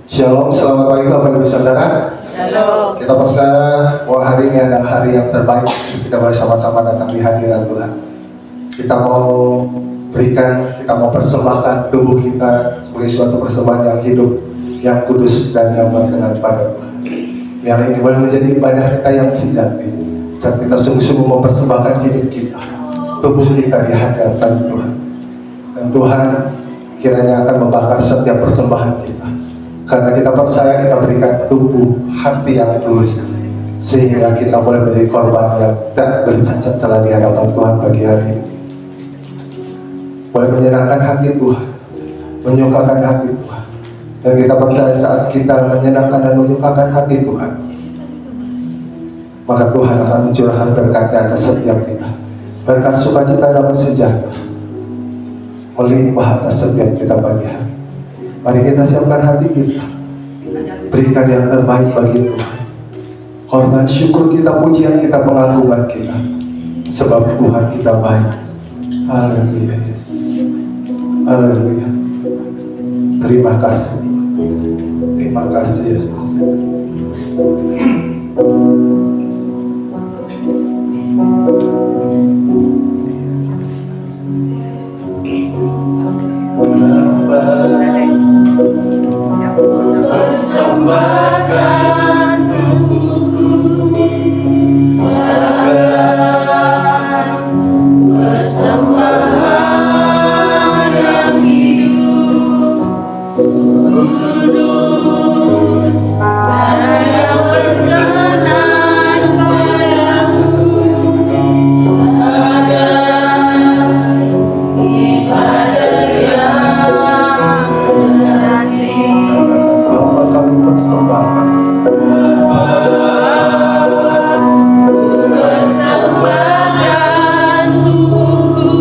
Shalom, selamat pagi Bapak Ibu Saudara. Shalom. Kita percaya bahwa hari ini adalah hari yang terbaik. Kita boleh sama-sama datang di hadirat Tuhan. Kita mau persembahkan tubuh kita sebagai suatu persembahan yang hidup, yang kudus dan yang berkenan pada Tuhan. Yang ini boleh menjadi ibadah kita yang sejati. Saat kita sungguh-sungguh mempersembahkan hidup kita, tubuh kita di hadapan Tuhan. Dan Tuhan kiranya akan membakar setiap persembahan kita. Karena kita percaya kita berikan tubuh hati yang tulus, sehingga kita boleh menjadi korban yang tak bercacat celah di hadapan Tuhan pagi hari ini. Boleh menyenangkan hati Tuhan, menyukakan hati Tuhan. Dan kita percaya saat kita menyenangkan dan menyukakan hati Tuhan, maka Tuhan akan mencurahkan berkat-Nya atas setiap kita. Berkat sukacita dan sejahtera melimpah atas setiap kita pagi hari. Mari kita siapkan hati kita, berikan yang terbaik bagi Tuhan. Korban syukur kita, pujian kita, pengagungan kita, sebab Tuhan kita baik. Haleluya Yesus, haleluya. Terima kasih, terima kasih Yesus. Persembahkan tubuhku sebagai persembahan yang hidup, kudus dan yang berkenan padamu, sebagai ibadah yang sejati. Bapa, kami persembahkan Persembahkan tubuhku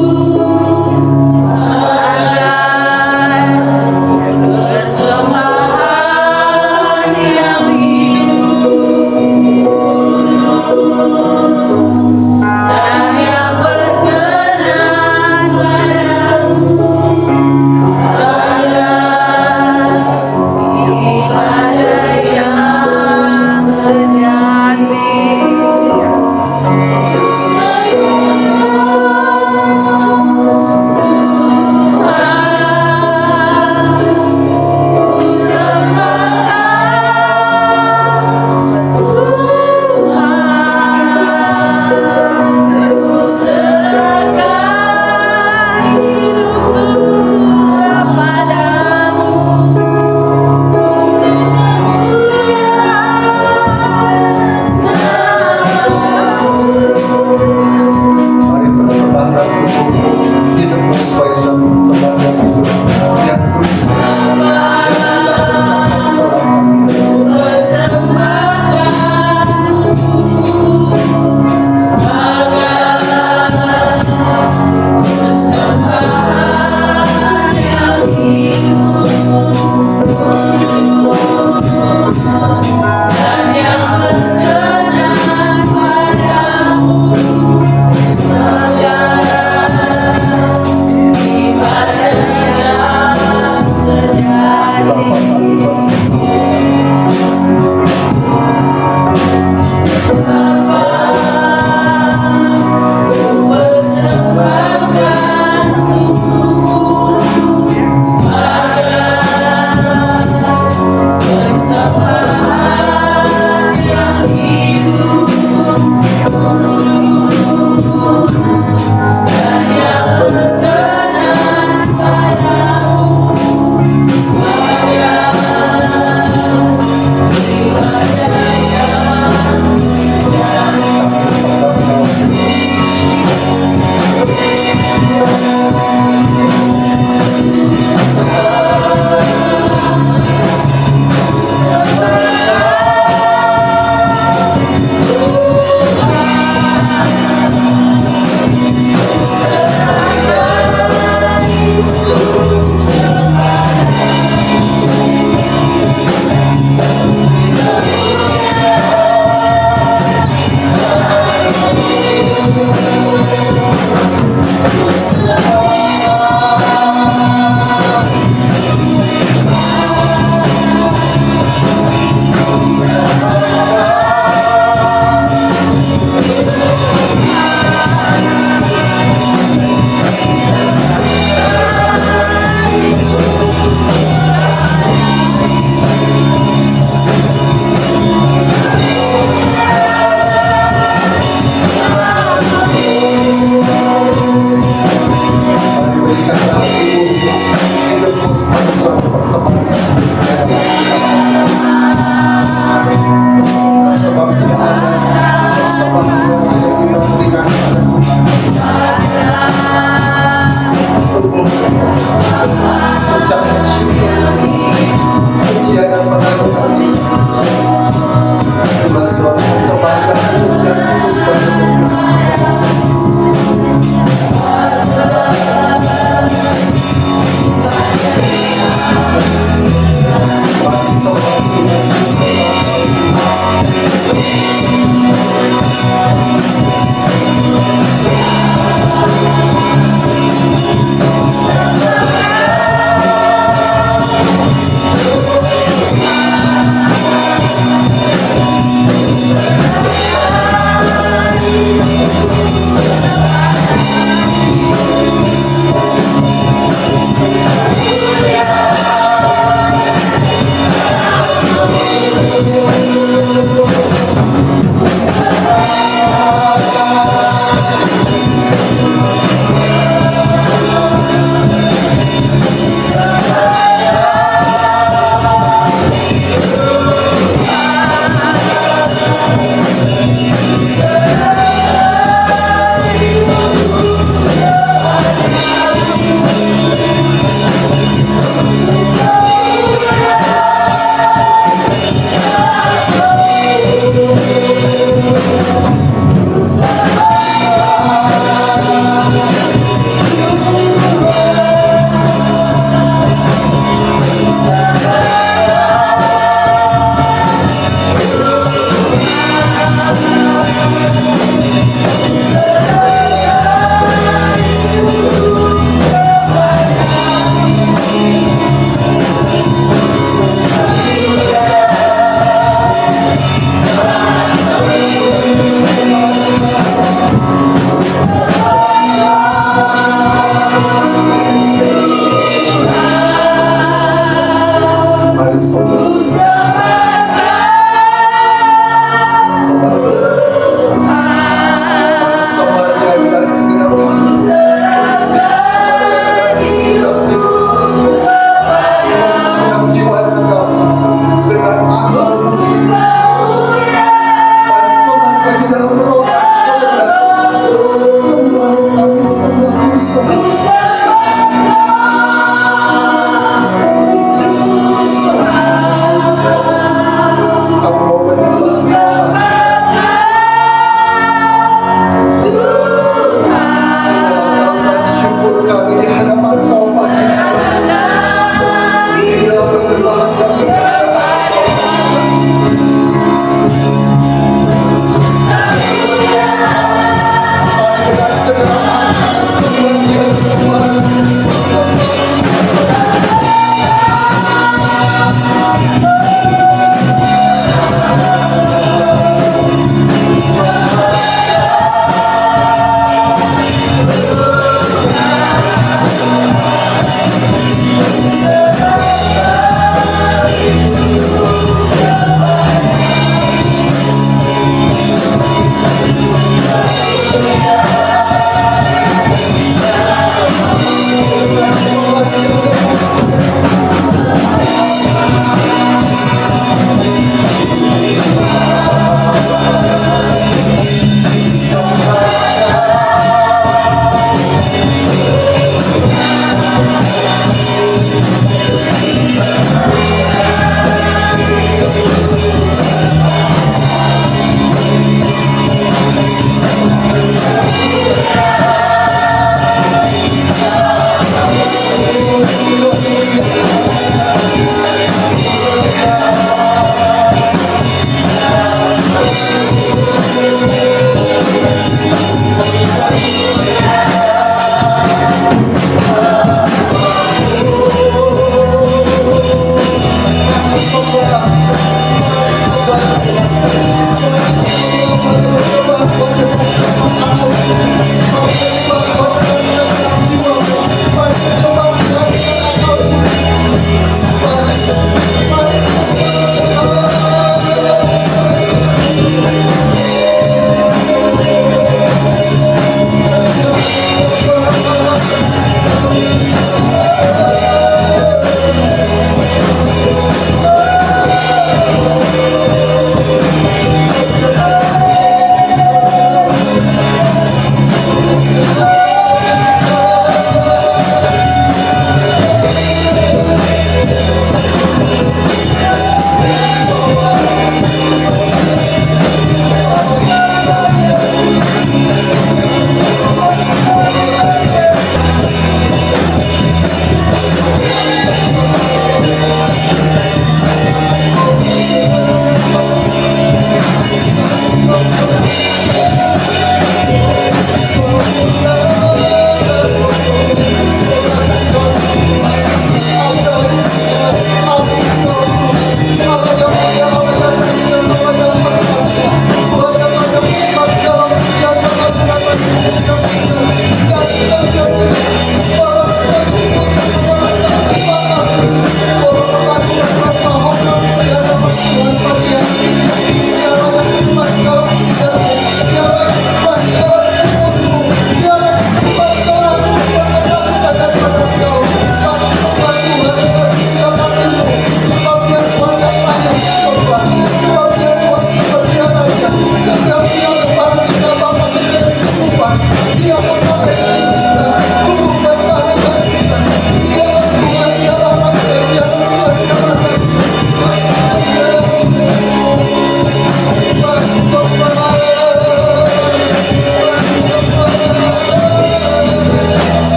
sebagai persembahan yang hidup, kudus dan yang berkenan padamu, sebagai ibadah yang sejati. Mari persembahkan tubuh hidupmu sebagai suatu persembahan yang hidup, yang kudus, yang tidak bercacat selama hidup. Bapa, kami persembahkan Tuhan semua. ku serahkan Semua Tuhan, semua yang dengan segenap ku serahkan hidupku kepadamu segenap jiwa dan kami dengan amal untuk kemuliaan dan semangat di dalam roh dan kebenaran. Semua kami semua ku serahkan Tuhan.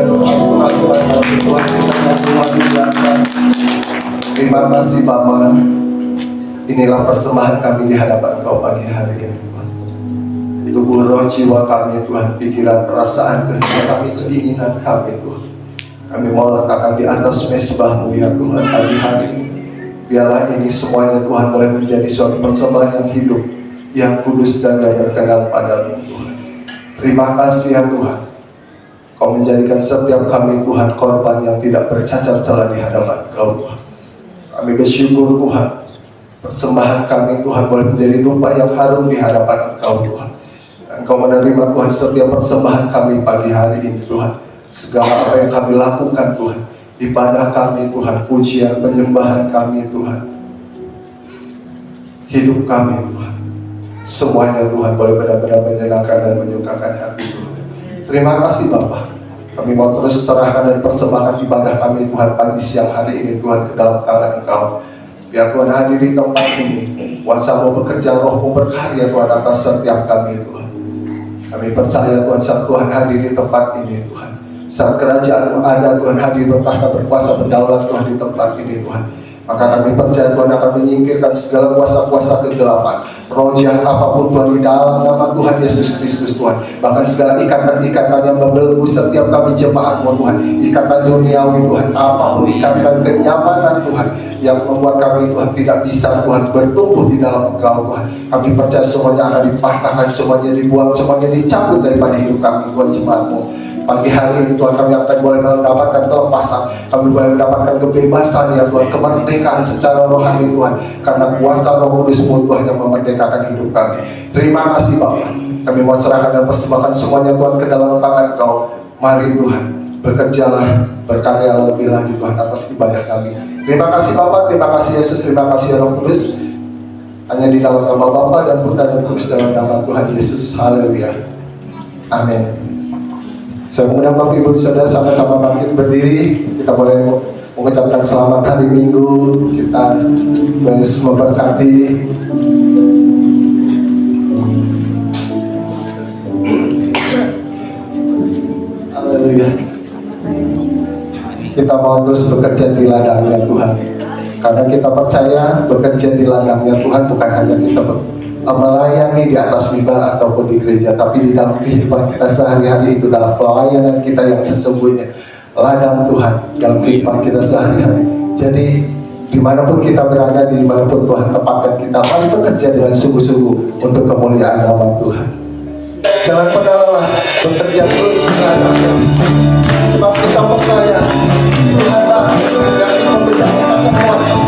pujian, pengakuan kami Tuhan kita yang luar biasa. Terima kasih Bapa. Inilah persembahan kami di hadapan Kau pagi hari ini Tuhan. Tubuh roh jiwa kami Tuhan, pikiran, perasaan, kehendak kami, keinginan kami Tuhan, kami mau letakkan di atas mezbah-Mu ya Tuhan pagi hari ini. Biarlah ini semuanya Tuhan boleh menjadi suatu persembahan yang hidup, yang kudus dan yang berkenan pada-Mu Tuhan. Terima kasih ya Tuhan, Kau menjadikan setiap kami Tuhan korban yang tidak bercacat celah di hadapan Kau Tuhan. Kami bersyukur Tuhan, persembahan kami Tuhan boleh menjadi rupa yang harum di hadapan Engkau Tuhan. Engkau menerima Tuhan setiap persembahan kami pagi hari ini Tuhan. Segala apa yang kami lakukan Tuhan, ibadah kami Tuhan, pujian, penyembahan kami Tuhan, hidup kami Tuhan, semuanya Tuhan boleh benar-benar menyenangkan dan menyukakan hati Tuhan. Terima kasih Bapa. Kami mau terus serahkan dan persembahkan ibadah kami Tuhan pagi siang hari ini Tuhan ke dalam tangan Engkau. Biar Tuhan hadir di tempat ini, kuasa-Mu bekerja, Roh-Mu berkarya Tuhan atas setiap kami Tuhan. Kami percaya Tuhan saat Tuhan hadir di tempat ini Tuhan, saat kerajaan ada Tuhan hadir bertahta berkuasa berdaulat Tuhan di tempat ini Tuhan, maka kami percaya Tuhan akan menyingkirkan segala kuasa-kuasa kegelapan, roh jahat apapun Tuhan di dalam nama Tuhan Yesus Kristus Tuhan. Bahkan segala ikatan-ikatan yang membelenggu setiap kami jemaat-Mu Tuhan, ikatan duniawi Tuhan, apapun ikatan kenyamanan Tuhan yang membuat kami Tuhan tidak bisa Tuhan bertumbuh di dalam Engkau Tuhan. Kami percaya semuanya akan dipatahkan, semuanya dibuang, semuanya dicabut daripada hidup kami Tuhan jemaat-Mu. Pagi hari ini Tuhan kami akan boleh mendapatkan kelepasan, kami boleh mendapatkan kebebasan ya Tuhan, kemerdekaan secara rohani Tuhan, karena kuasa Roh Kudus-Mu Tuhan yang memerdekakan hidup kami. Terima kasih Bapa. Kami mau serahkan dan persembahkan semuanya Tuhan ke dalam tangan Kau. Mari Tuhan, bekerjalah, berkarya lebih lagi Tuhan atas ibadah kami. Terima kasih Bapa, terima kasih Yesus, terima kasih Roh Kudus. Hanya di dalam nama Bapa dan Putra dan Kudus dalam nama Tuhan Yesus. Haleluya. Amin. Saya mengundang Bapak Ibu Saudara sama-sama bangkit berdiri. Kita boleh mengucapkan selamat hari Minggu. Kita Tuhan Yesus memberkati. Haleluya. Kita mau terus bekerja di ladangnya Tuhan, karena kita percaya bekerja di ladangnya Tuhan bukan hanya kita melayani di atas mimbar ataupun di gereja, tapi di dalam kehidupan kita sehari-hari itu dalam pelayanan kita yang sesungguhnya, ladang Tuhan dalam kehidupan kita sehari-hari. Jadi dimanapun kita berada, dimanapun Tuhan tempatkan kita, mari bekerja dengan sungguh-sungguh untuk kemuliaan nama Tuhan. Jangan pernah lelah, bekerja terus di ladangnya, sebab kita percaya Tuhanlah yang bisa memberikan kita kekuatan.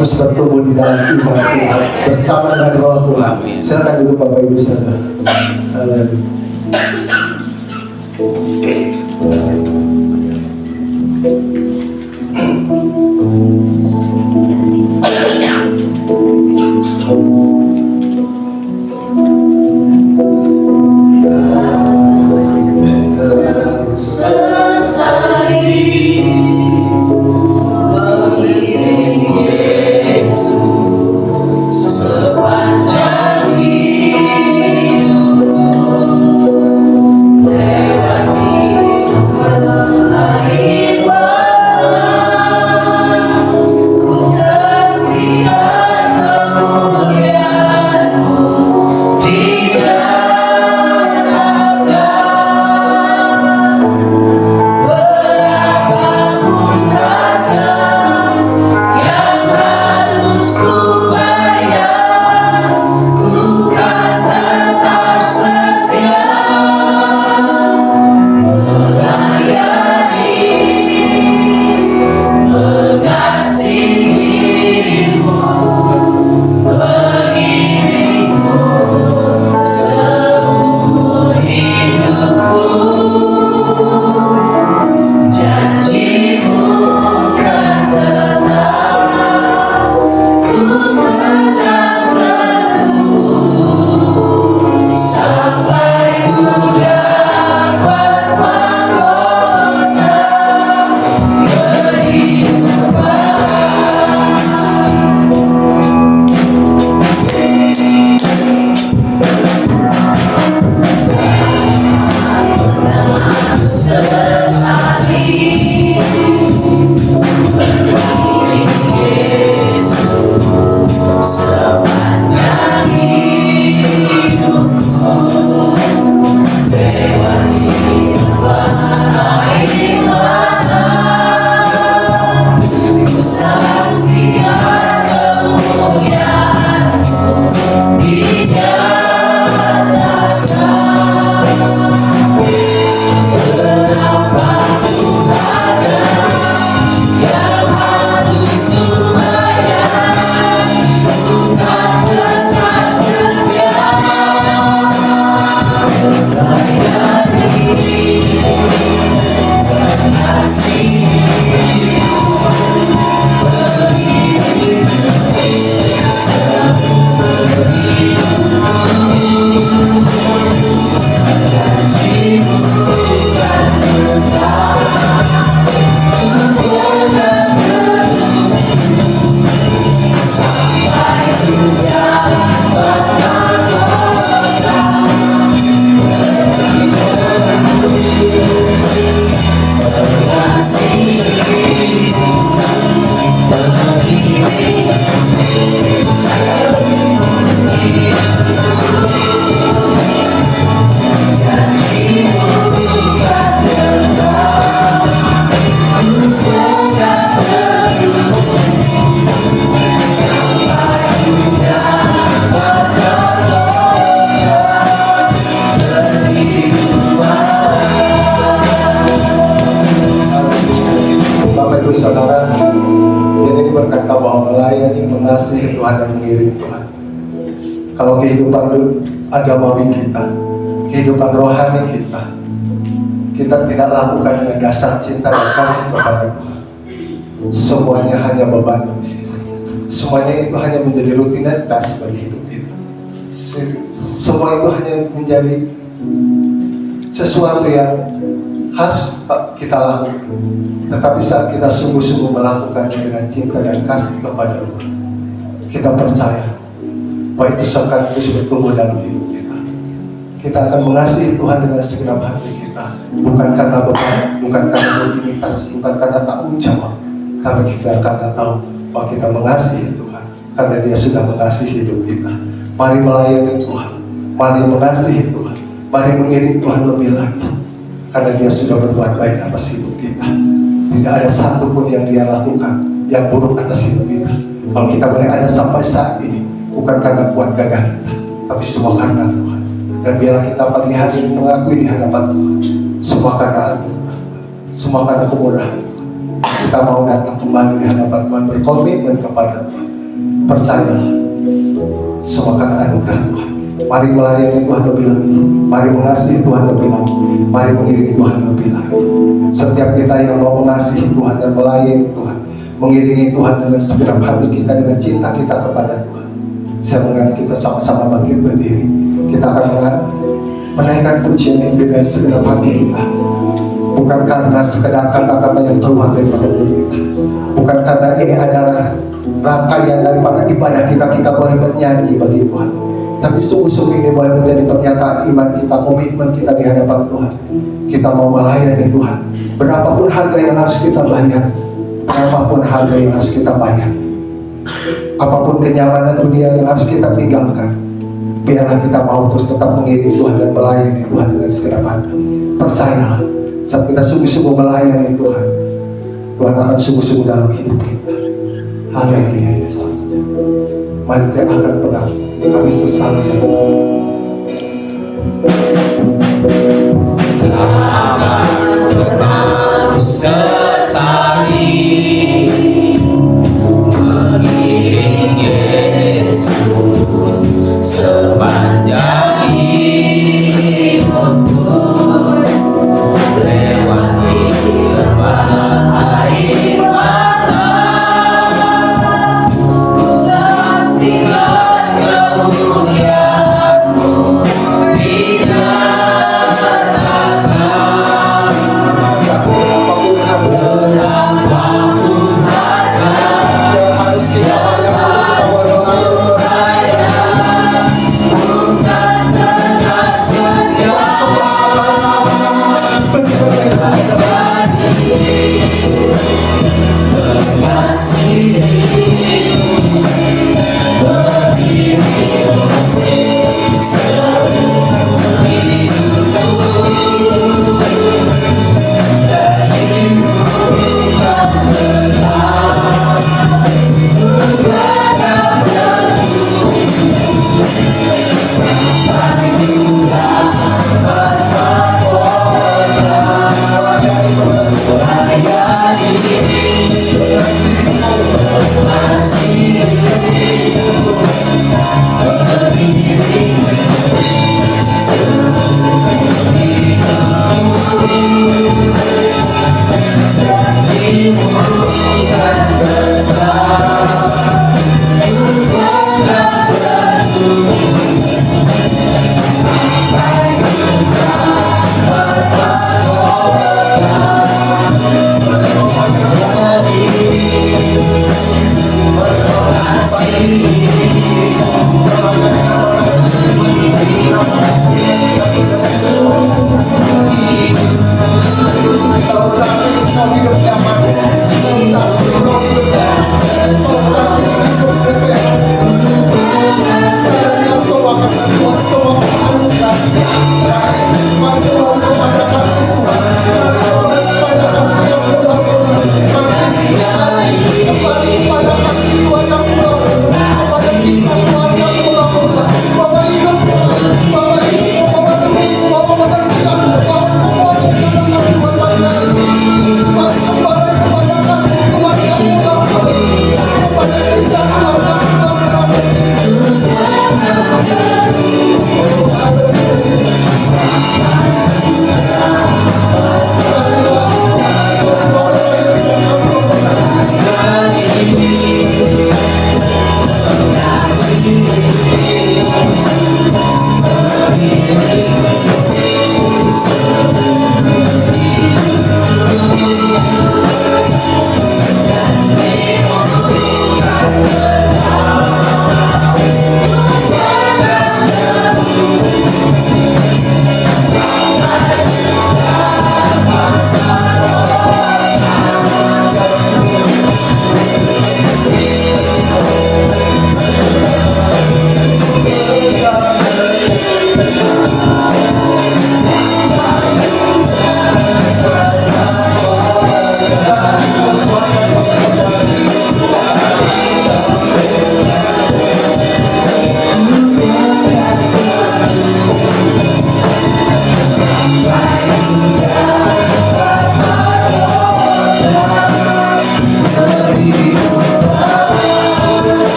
terus bertumbuh di dalam iman Tuhan bersama dengan Roh Tuhan. Silakan duduk Bapak Ibu saudara. Sepanjang hidup lewati semua saudara, jadi ini berkata bahwa melayani, mengasihi Tuhan dan mengiring Tuhan. Kalau kehidupan agamawi kita, kehidupan rohani kita tidak lakukan dengan dasar cinta dan kasih kepada Tuhan, semuanya hanya beban di sini. Semuanya itu hanya menjadi rutinitas bagi hidup kita. Semua itu hanya menjadi sesuatu yang harus kita lakukan. Tetapi saat kita sungguh-sungguh melakukannya dengan cinta dan kasih kepada Tuhan, kita percaya bahwa itu akan terus bertumbuh dalam hidup kita. Kita akan mengasihi Tuhan dengan segenap hati kita, bukan karena beban, bukan karena rutinitas, bukan karena tanggung jawab, karena kita karena tahu bahwa kita mengasihi Tuhan karena Dia sudah mengasihi hidup kita. Mari melayani Tuhan, mari mengasihi Tuhan, mari mengiring Tuhan lebih lagi, karena Dia sudah berbuat baik atas hidup kita. Tidak ada satupun yang Dia lakukan yang buruk atas hidup kita. Kalau kita boleh ada sampai saat ini, bukan karena kuat gagah kita, tapi semua karena Tuhan. Dan biarlah kita pagi hari ini mengakui di hadapan Tuhan, semua karena anugerah, semua karena kemurahan Tuhan. Kita mau datang kembali di hadapan Tuhan, berkomitmen kepada Tuhan. Percayalah, semua karena anugerah Tuhan. Mari melayani Tuhan lebih lagi, mari mengasihi Tuhan lebih lagi, mari mengiringi Tuhan lebih lagi. Setiap kita yang mau mengasihi Tuhan dan melayani Tuhan, mengiringi Tuhan dengan segenap hati kita, dengan cinta kita kepada Tuhan, saya mengajak kita sama-sama bangkit berdiri. Kita akan menaikkan pujian ini dengan segenap hati kita, bukan karena sekedar kata-kata yang keluar daripada mulut kita, bukan karena ini adalah rangkaian daripada ibadah kita boleh bernyanyi bagi Tuhan, tapi sungguh-sungguh ini boleh menjadi pernyataan iman kita, komitmen kita di hadapan Tuhan. Kita mau melayani Tuhan, berapapun harga yang harus kita bayar, berapapun harga yang harus kita bayar, apapun kenyamanan dunia yang harus kita tinggalkan, biarlah kita mau terus tetap mengiringi Tuhan dan melayani Tuhan dengan segenap hati. Percayalah, saat kita sungguh-sungguh melayani Tuhan, Tuhan akan sungguh-sungguh dalam hidup kita. Haleluya Yesus. Mari kita akan pegang, kami sesali. Sesali mengiring Yesus sepanjang hidupku, lewati sepanjang air mata, ku saksikan kemuliaan-Mu di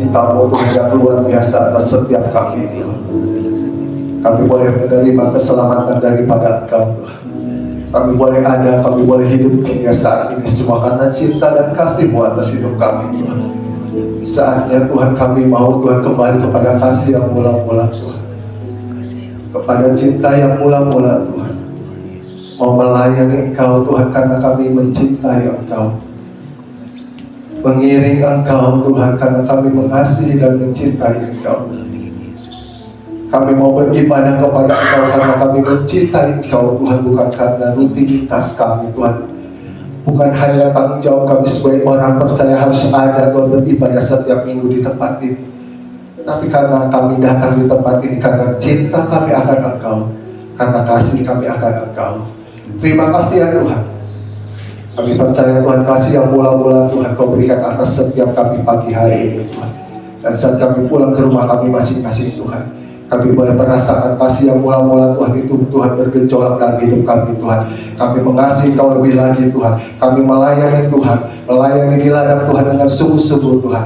cinta-Mu Tuhan yang luar biasa atas setiap kami Tuhan. Kami boleh menerima keselamatan daripada Engkau Tuhan. Kami boleh ada, kami boleh hidup hingga saat ini semua karena cinta dan kasih-Mu atas hidup kami Tuhan. Saatnya Tuhan kami mau Tuhan kembali kepada kasih yang mula-mula Tuhan, kepada cinta yang mula-mula Tuhan. Mau melayani Engkau Tuhan karena kami mencintai Engkau, mengiring Engkau Tuhan karena kami mengasihi dan mencintai Engkau. Kami mau beribadah kepada Engkau karena kami mencintai Engkau Tuhan, bukan karena rutinitas kami Tuhan, bukan hanya tanggung jawab kami sebagai orang percaya harus ada Tuhan beribadah setiap minggu di tempat ini, tapi karena kami datang di tempat ini karena cinta kami akan Engkau, karena kasih kami akan Engkau. Terima kasih ya Tuhan. Kami percaya Tuhan kasih yang mula-mula Tuhan Kau berikan atas setiap kami pagi hari ini Tuhan. Dan saat kami pulang ke rumah kami masing-masing Tuhan, kami boleh merasakan kasih yang mula-mula Tuhan itu Tuhan bergejolak dalam hidup kami Tuhan. Kami mengasihi Kau lebih lagi Tuhan. Kami melayani Tuhan, melayani di ladang Tuhan dengan sungguh-sungguh Tuhan,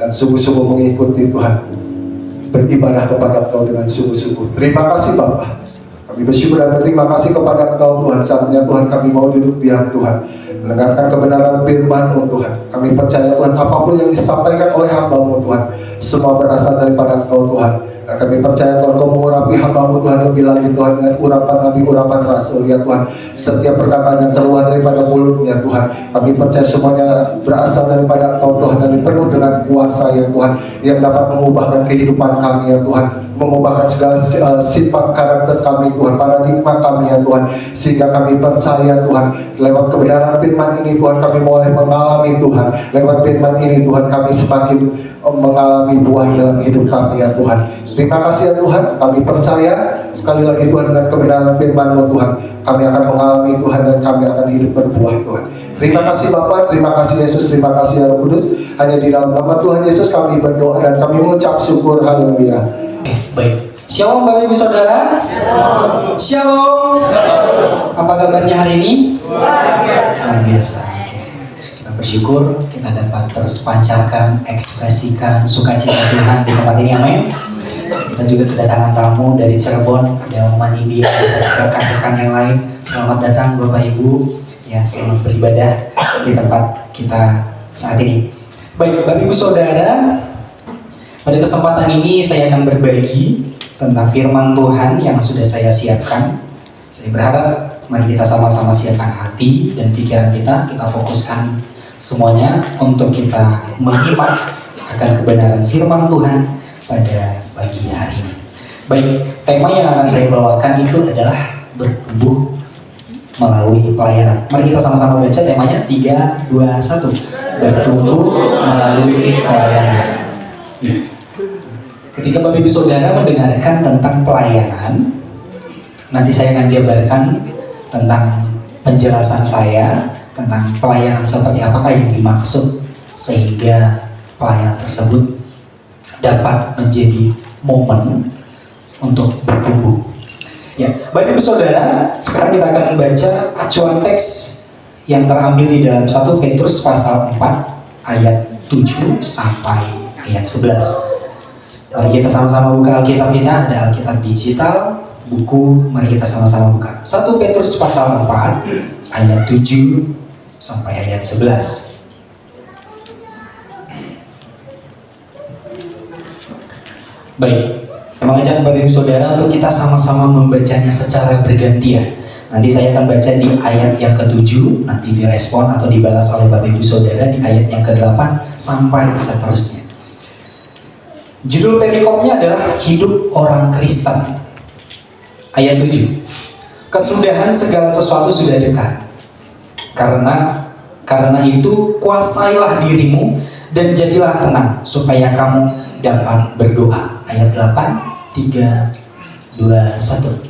dan sungguh-sungguh mengikuti Tuhan, beribadah kepada Kau dengan sungguh-sungguh. Terima kasih Bapa. Kami bersyukur dan berterima kasih kepada Engkau Tuhan. Saatnya Tuhan kami mau duduk diam Tuhan, mendengarkan kebenaran firman-Mu Tuhan. Kami percaya Tuhan apapun yang disampaikan oleh hamba-Mu Tuhan, semua berasal daripada Engkau Tuhan. Dan kami percaya Tuhan Kau mengurapi hamba-Mu Tuhan lebih lagi Tuhan dengan urapan Nabi, urapan Rasul ya Tuhan. Setiap perkataan yang keluar daripada mulutnya Tuhan, kami percaya semuanya berasal daripada Engkau Tuhan, dan penuh dengan kuasa ya Tuhan, yang dapat mengubahkan kehidupan kami ya Tuhan, mengubahkan segala sifat karakter kami Tuhan, paradigma kami ya Tuhan, sehingga kami percaya Tuhan lewat kebenaran firman ini Tuhan kami boleh mengalami Tuhan, lewat firman ini Tuhan kami semakin mengalami buah dalam hidup kami ya Tuhan. Terima kasih ya Tuhan, kami percaya sekali lagi Tuhan dengan kebenaran firman-Mu Tuhan, kami akan mengalami Tuhan dan kami akan hidup berbuah Tuhan. Terima kasih Bapa, terima kasih Yesus, terima kasih ya Roh Kudus. Hanya di dalam nama Tuhan Yesus kami berdoa dan kami mengucap syukur. Haleluya. Baik, Shalom Bapak Ibu Saudara. Shalom. Apa kabarnya hari ini? Luar biasa. Kita bersyukur kita dapat terus pancarkan, ekspresikan sukacita Tuhan di tempat ini. Amin. Kita juga kedatangan tamu dari Cirebon, ada Oman India, beserta rekan-rekan yang lain. Selamat datang Bapak Ibu. Ya, selamat beribadah di tempat kita saat ini. Baik, Bapak Ibu Saudara, pada kesempatan ini saya akan berbagi tentang firman Tuhan yang sudah saya siapkan. Saya berharap mari kita sama-sama siapkan hati dan pikiran kita fokuskan semuanya untuk kita menyimak akan kebenaran firman Tuhan pada pagi hari ini. Baik, tema yang akan saya bawakan itu adalah bertumbuh melalui pelayanan. Mari kita sama-sama baca temanya. 3, 2, 1. Bertumbuh melalui pelayanan. Ketika Bapak Ibu Saudara mendengarkan tentang pelayanan, nanti saya akan jabarkan tentang penjelasan saya tentang pelayanan seperti apakah yang dimaksud, sehingga pelayanan tersebut dapat menjadi momen untuk bertumbuh. Ya, Bapak Ibu Saudara, sekarang kita akan membaca acuan teks yang terambil di dalam 1 Petrus pasal 4 ayat 7 sampai ayat 11. Mari kita sama-sama buka Alkitab kita, ada Alkitab digital, buku, mari kita sama-sama buka. 1 Petrus pasal 4 ayat 7 sampai ayat 11. Baik, mengajak Bapak Ibu Saudara untuk kita sama-sama membacanya secara bergantian. Nanti saya akan baca di ayat yang ke-7, nanti direspon atau dibalas oleh Bapak Ibu Saudara di ayat yang ke-8 sampai seterusnya. Judul perikopnya adalah Hidup Orang Kristen. Ayat 7. Kesudahan segala sesuatu sudah dekat. Karena itu kuasailah dirimu dan jadilah tenang supaya kamu dapat berdoa. Ayat 8, 3, 2, 1.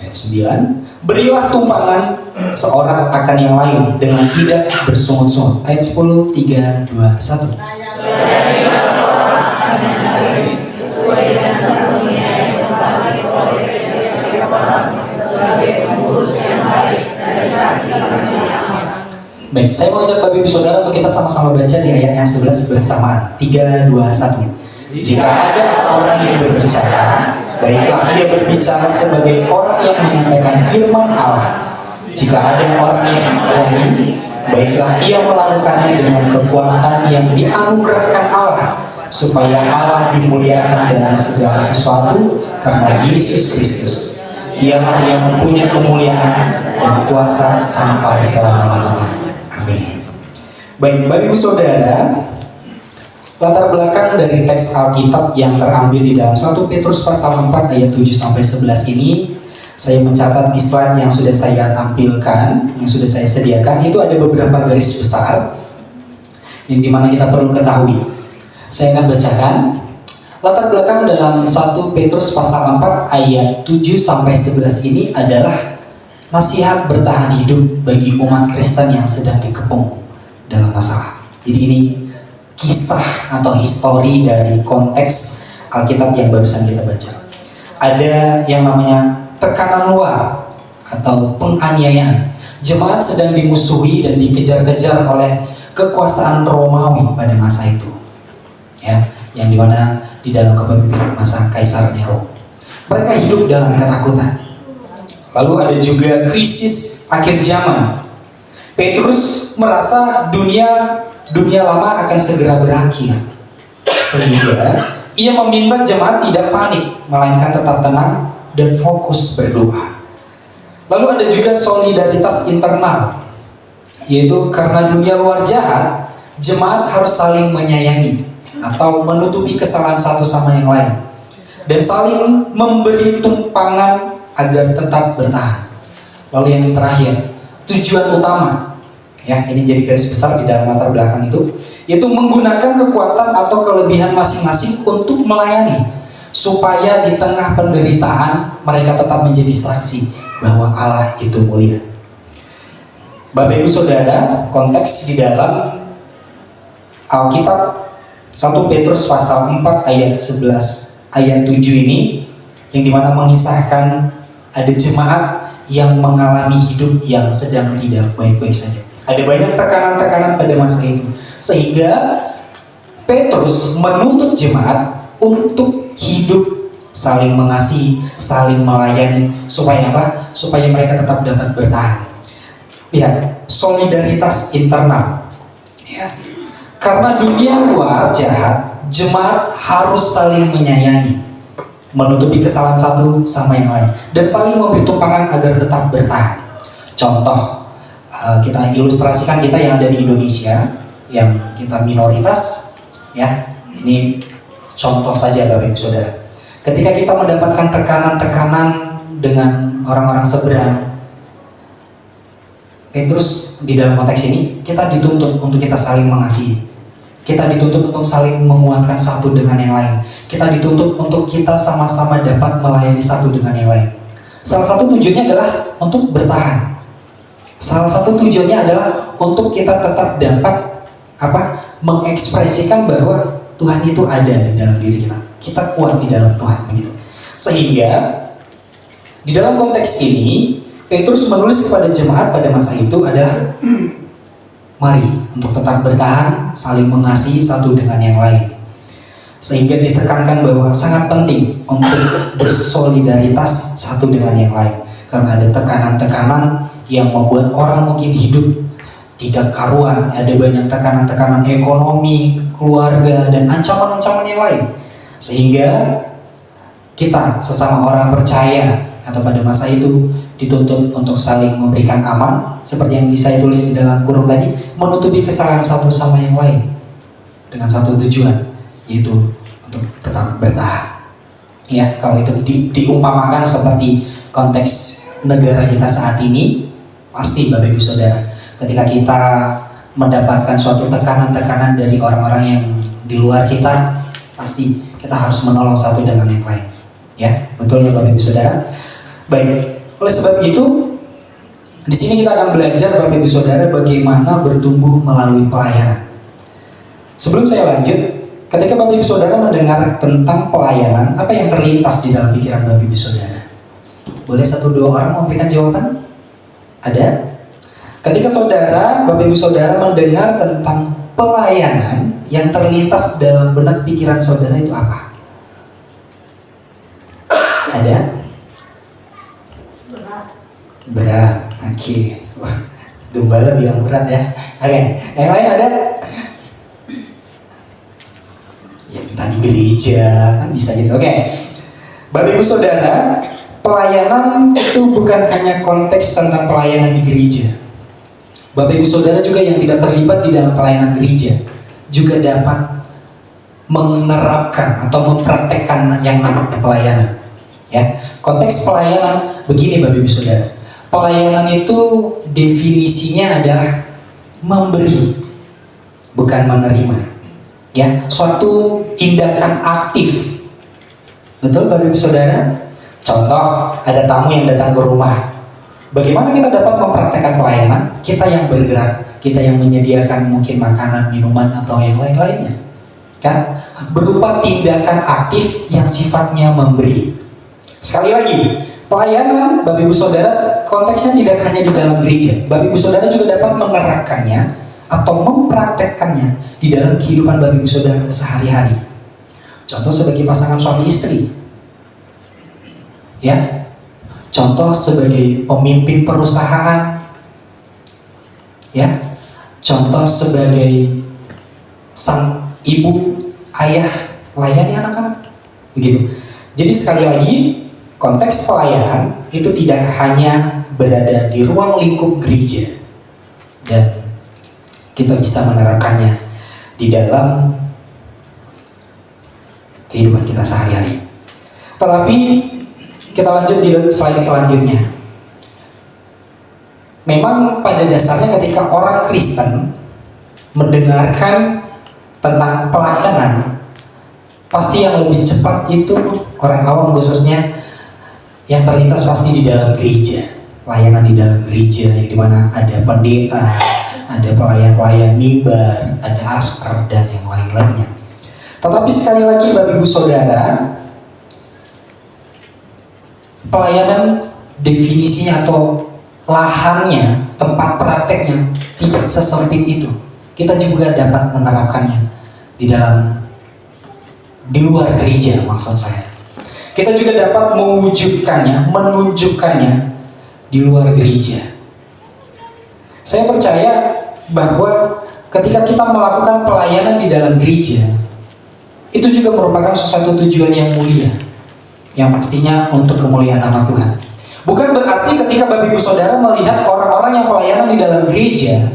Ayat 9. Berilah tumpangan seorang akan yang lain dengan tidak bersungut-sungut. Ayat 10, 3, 2, 1. Baik, saya mau ajak Bapak Ibu Saudara untuk kita sama-sama baca di ayat yang 11 bersamaan. 3, 2, 1. Jika ada orang yang berbicara, baiklah ia berbicara sebagai orang yang menyampaikan firman Allah. Jika ada orang yang berani, baiklah ia melakukannya dengan kekuatan yang dianugerahkan Allah, supaya Allah dimuliakan dalam segala sesuatu karena Yesus Kristus. Ialah yang mempunyai kemuliaan dan kuasa sampai selama-lamanya. Amin. Baik, Bapak Ibu Saudara, latar belakang dari teks Alkitab yang terambil di dalam 1 Petrus pasal 4 ayat 7 sampai 11 ini, saya mencatat di slide yang sudah saya tampilkan, yang sudah saya sediakan. Itu ada beberapa garis besar yang dimana kita perlu ketahui. Saya akan bacakan. Latar belakang dalam 1 Petrus pasal 4 ayat 7 sampai 11 ini adalah nasihat bertahan hidup bagi umat Kristen yang sedang dikepung dalam masalah. Jadi ini kisah atau histori dari konteks Alkitab yang barusan kita baca. Ada yang namanya tekanan luar atau penganiayaan. Jemaat sedang dimusuhi dan dikejar-kejar oleh kekuasaan Romawi pada masa itu. Ya, yang dimana di dalam kepemimpinan masa Kaisar Nero. Mereka hidup dalam ketakutan. Lalu ada juga krisis akhir zaman. Petrus merasa dunia lama akan segera berakhir, sehingga ia meminta jemaat tidak panik, melainkan tetap tenang dan fokus berdoa. Lalu ada juga solidaritas internal, yaitu karena dunia luar jahat, jemaat harus saling menyayangi atau menutupi kesalahan satu sama yang lain, dan saling memberi tumpangan agar tetap bertahan. Lalu yang terakhir, tujuan utama, ya ini jadi garis besar di dalam latar belakang itu, yaitu menggunakan kekuatan atau kelebihan masing-masing untuk melayani, supaya di tengah penderitaan mereka tetap menjadi saksi bahwa Allah itu mulia. Bapak Ibu Saudara, konteks di dalam Alkitab 1 Petrus pasal 4 ayat 11 ayat 7 ini, yang dimana mengisahkan ada jemaat yang mengalami hidup yang sedang tidak baik-baik saja. Ada banyak tekanan-tekanan pada masa itu, sehingga Petrus menuntut jemaat untuk hidup saling mengasihi, saling melayani, supaya apa? Supaya mereka tetap dapat bertahan. Lihat, solidaritas internal. Ya. Karena dunia luar jahat, jemaat harus saling menyayangi, menutupi kesalahan satu sama yang lain, dan saling memberi tumpangan agar tetap bertahan. Contoh, kita ilustrasikan kita yang ada di Indonesia, yang kita minoritas, ya. Ini contoh saja Bapak Ibu Saudara. Ketika kita mendapatkan tekanan-tekanan dengan orang-orang seberang, terus di dalam konteks ini kita dituntut untuk kita saling mengasihi. Kita dituntut untuk saling menguatkan satu dengan yang lain. Kita dituntut untuk kita sama-sama dapat melayani satu dengan yang lain. Salah satu tujuannya adalah untuk bertahan. Salah satu tujuannya adalah untuk kita tetap dapat mengekspresikan bahwa Tuhan itu ada di dalam diri kita. Kita kuat di dalam Tuhan, begitu. Sehingga di dalam konteks ini Petrus menulis kepada jemaat pada masa itu adalah mari untuk tetap bertahan, saling mengasihi satu dengan yang lain. Sehingga ditekankan bahwa sangat penting untuk bersolidaritas satu dengan yang lain. Karena ada tekanan-tekanan yang membuat orang mungkin hidup tidak karuan. Ada banyak tekanan-tekanan ekonomi, keluarga, dan ancaman-ancaman yang lain. Sehingga kita sesama orang percaya atau pada masa itu dituntut untuk saling memberikan aman, seperti yang saya tulis di dalam kurung tadi, menutupi kesalahan satu sama yang lain dengan satu tujuan, yaitu untuk tetap bertahan. Ya, kalau itu diumpamakan seperti konteks negara kita saat ini, pasti Bapak Ibu Saudara, ketika kita mendapatkan suatu tekanan-tekanan dari orang-orang yang di luar kita, pasti kita harus menolong satu dengan yang lain. Ya, betul ya Bapak Ibu Saudara. Baik. Oleh sebab itu, di sini kita akan belajar Bapak Ibu Saudara bagaimana bertumbuh melalui pelayanan. Sebelum saya lanjut, ketika Bapak Ibu Saudara mendengar tentang pelayanan, apa yang terlintas di dalam pikiran Bapak Ibu Saudara? Boleh satu dua orang memberikan jawaban? Ada? Ketika saudara, Bapak Ibu Saudara mendengar tentang pelayanan, yang terlintas dalam benak pikiran saudara itu apa? Ada? Berat. Oke. Wah, gembala bilang berat ya. Oke. Yang lain ada? Ya, tadi gereja kan bisa gitu. Oke. Bapak Ibu Saudara, pelayanan itu bukan hanya konteks tentang pelayanan di gereja. Bapak Ibu Saudara juga yang tidak terlibat di dalam pelayanan gereja juga dapat menerapkan atau mempraktekkan yang namanya pelayanan. Ya, konteks pelayanan begini Bapak Ibu Saudara. Pelayanan itu definisinya adalah memberi, bukan menerima. Ya, suatu tindakan aktif. Betul Bapak Ibu Saudara? Contoh, ada tamu yang datang ke rumah. Bagaimana kita dapat mempraktekkan pelayanan? Kita yang bergerak, kita yang menyediakan mungkin makanan, minuman, atau yang lain-lainnya. Kan? Berupa tindakan aktif yang sifatnya memberi. Sekali lagi, pelayanan Bapak Ibu Saudara konteksnya tidak hanya di dalam gereja. Bapak Ibu Saudara juga dapat menerapkannya atau mempraktekkannya di dalam kehidupan Bapak Ibu Saudara sehari-hari. Contoh sebagai pasangan suami istri. Ya. Contoh sebagai pemimpin perusahaan. Ya. Contoh sebagai sang ibu, ayah, layani anak-anak. Begitu. Jadi sekali lagi, konteks pelayanan itu tidak hanya berada di ruang lingkup gereja dan kita bisa menerapkannya di dalam kehidupan kita sehari-hari. Tetapi kita lanjut di slide selanjutnya. Memang pada dasarnya ketika orang Kristen mendengarkan tentang pelayanan, pasti yang lebih cepat itu orang awam khususnya yang terlintas pasti di dalam gereja. Pelayanan di dalam gereja yang dimana ada pendeta, ada pelayan-pelayan mimbar, ada askar dan yang lain-lainnya. Tetapi sekali lagi Bapak Ibu Saudara, pelayanan definisinya atau lahannya, tempat prakteknya tidak sesempit itu. Kita juga dapat menerapkannya di luar gereja maksud saya. Kita juga dapat mewujudkannya, menunjukkannya di luar gereja. Saya percaya bahwa ketika kita melakukan pelayanan di dalam gereja, itu juga merupakan sesuatu tujuan yang mulia, yang pastinya untuk kemuliaan nama Tuhan. Bukan berarti ketika Bapak Ibu Saudara melihat orang-orang yang pelayanan di dalam gereja,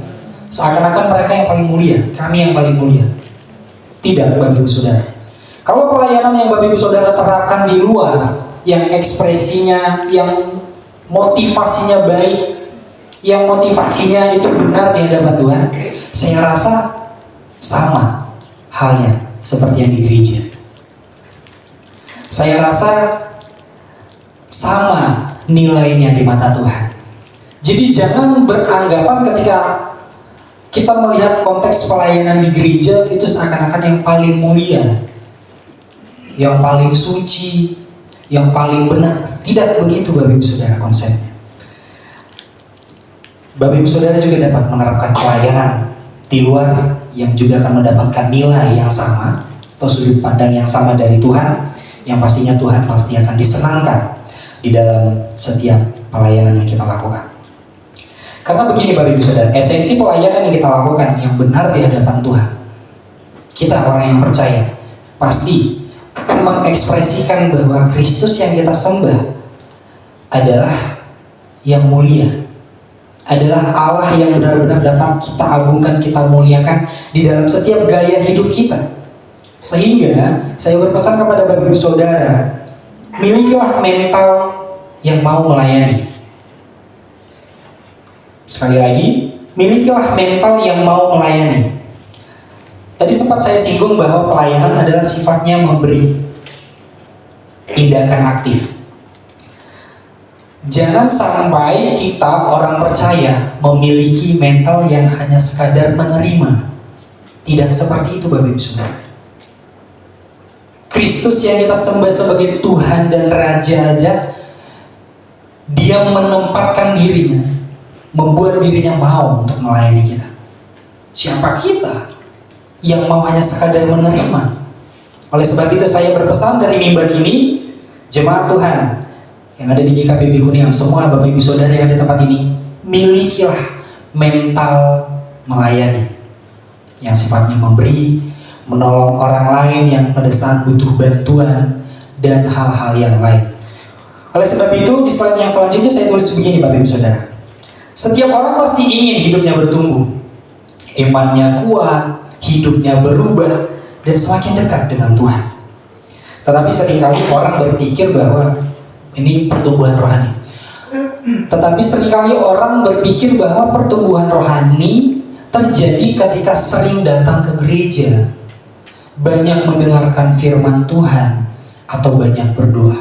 seakan-akan mereka yang paling mulia, kami yang paling mulia. Tidak Bapak Ibu Saudara. Kalau pelayanan yang Bapak Ibu Saudara terapkan di luar, yang ekspresinya, yang motivasinya baik, yang motivasinya itu benar di hadapan Tuhan, saya rasa sama halnya seperti yang di gereja. Saya rasa sama nilainya di mata Tuhan. Jadi jangan beranggapan ketika kita melihat konteks pelayanan di gereja itu seakan-akan yang paling mulia, yang paling suci, yang paling benar. Tidak begitu Bapak Ibu Saudara konsepnya. Bapak Ibu Saudara juga dapat menerapkan pelayanan di luar yang juga akan mendapatkan nilai yang sama atau sudut pandang yang sama dari Tuhan, yang pastinya Tuhan pasti akan disenangkan di dalam setiap pelayanan yang kita lakukan. Karena begini Bapak Ibu Saudara, esensi pelayanan yang kita lakukan yang benar di hadapan Tuhan, kita orang yang percaya pasti akan mengekspresikan bahwa Kristus yang kita sembah adalah yang mulia, adalah Allah yang benar-benar dapat kita agungkan, kita muliakan di dalam setiap gaya hidup kita. Sehingga saya berpesan kepada Bapak Ibu Saudara, milikilah mental yang mau melayani. Sekali lagi, milikilah mental yang mau melayani. Tadi sempat saya singgung bahwa pelayanan adalah sifatnya memberi, tindakan aktif. Jangan sampai kita orang percaya memiliki mental yang hanya sekadar menerima. Tidak seperti itu Bapak Ibu Saudara. Kristus yang kita sembah sebagai Tuhan dan Raja aja, Dia menempatkan dirinya membuat dirinya mau untuk melayani kita. Siapa kita yang mau hanya sekadar menerima? Oleh sebab itu saya berpesan dari mimbar ini, jemaat Tuhan yang ada di GKPB Kuningan, semua Bapak Ibu Saudara yang ada di tempat ini, milikilah mental melayani yang sifatnya memberi, menolong orang lain yang pada saat butuh bantuan, dan hal-hal yang lain. Oleh sebab itu, di slide yang selanjutnya saya tulis begini Bapak Ibu Saudara. Setiap orang pasti ingin hidupnya bertumbuh, imannya kuat, hidupnya berubah, dan semakin dekat dengan Tuhan. Tetapi seringkali orang berpikir bahwa ini pertumbuhan rohani. Tetapi seringkali orang berpikir bahwa pertumbuhan rohani terjadi ketika sering datang ke gereja, banyak mendengarkan firman Tuhan, atau banyak berdoa.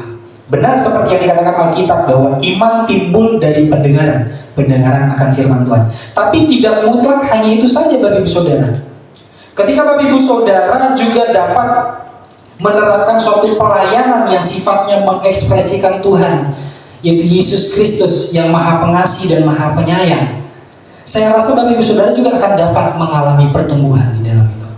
Benar seperti yang dikatakan Alkitab bahwa iman timbul dari pendengaran akan firman Tuhan. Tapi tidak mutlak hanya itu saja Bapak Ibu Saudara. Ketika Bapak Ibu Saudara juga dapat menerapkan suatu pelayanan yang sifatnya mengekspresikan Tuhan, yaitu Yesus Kristus yang Maha Pengasih dan Maha Penyayang, saya rasa Bapak Ibu Saudara juga akan dapat mengalami pertumbuhan di dalam itu.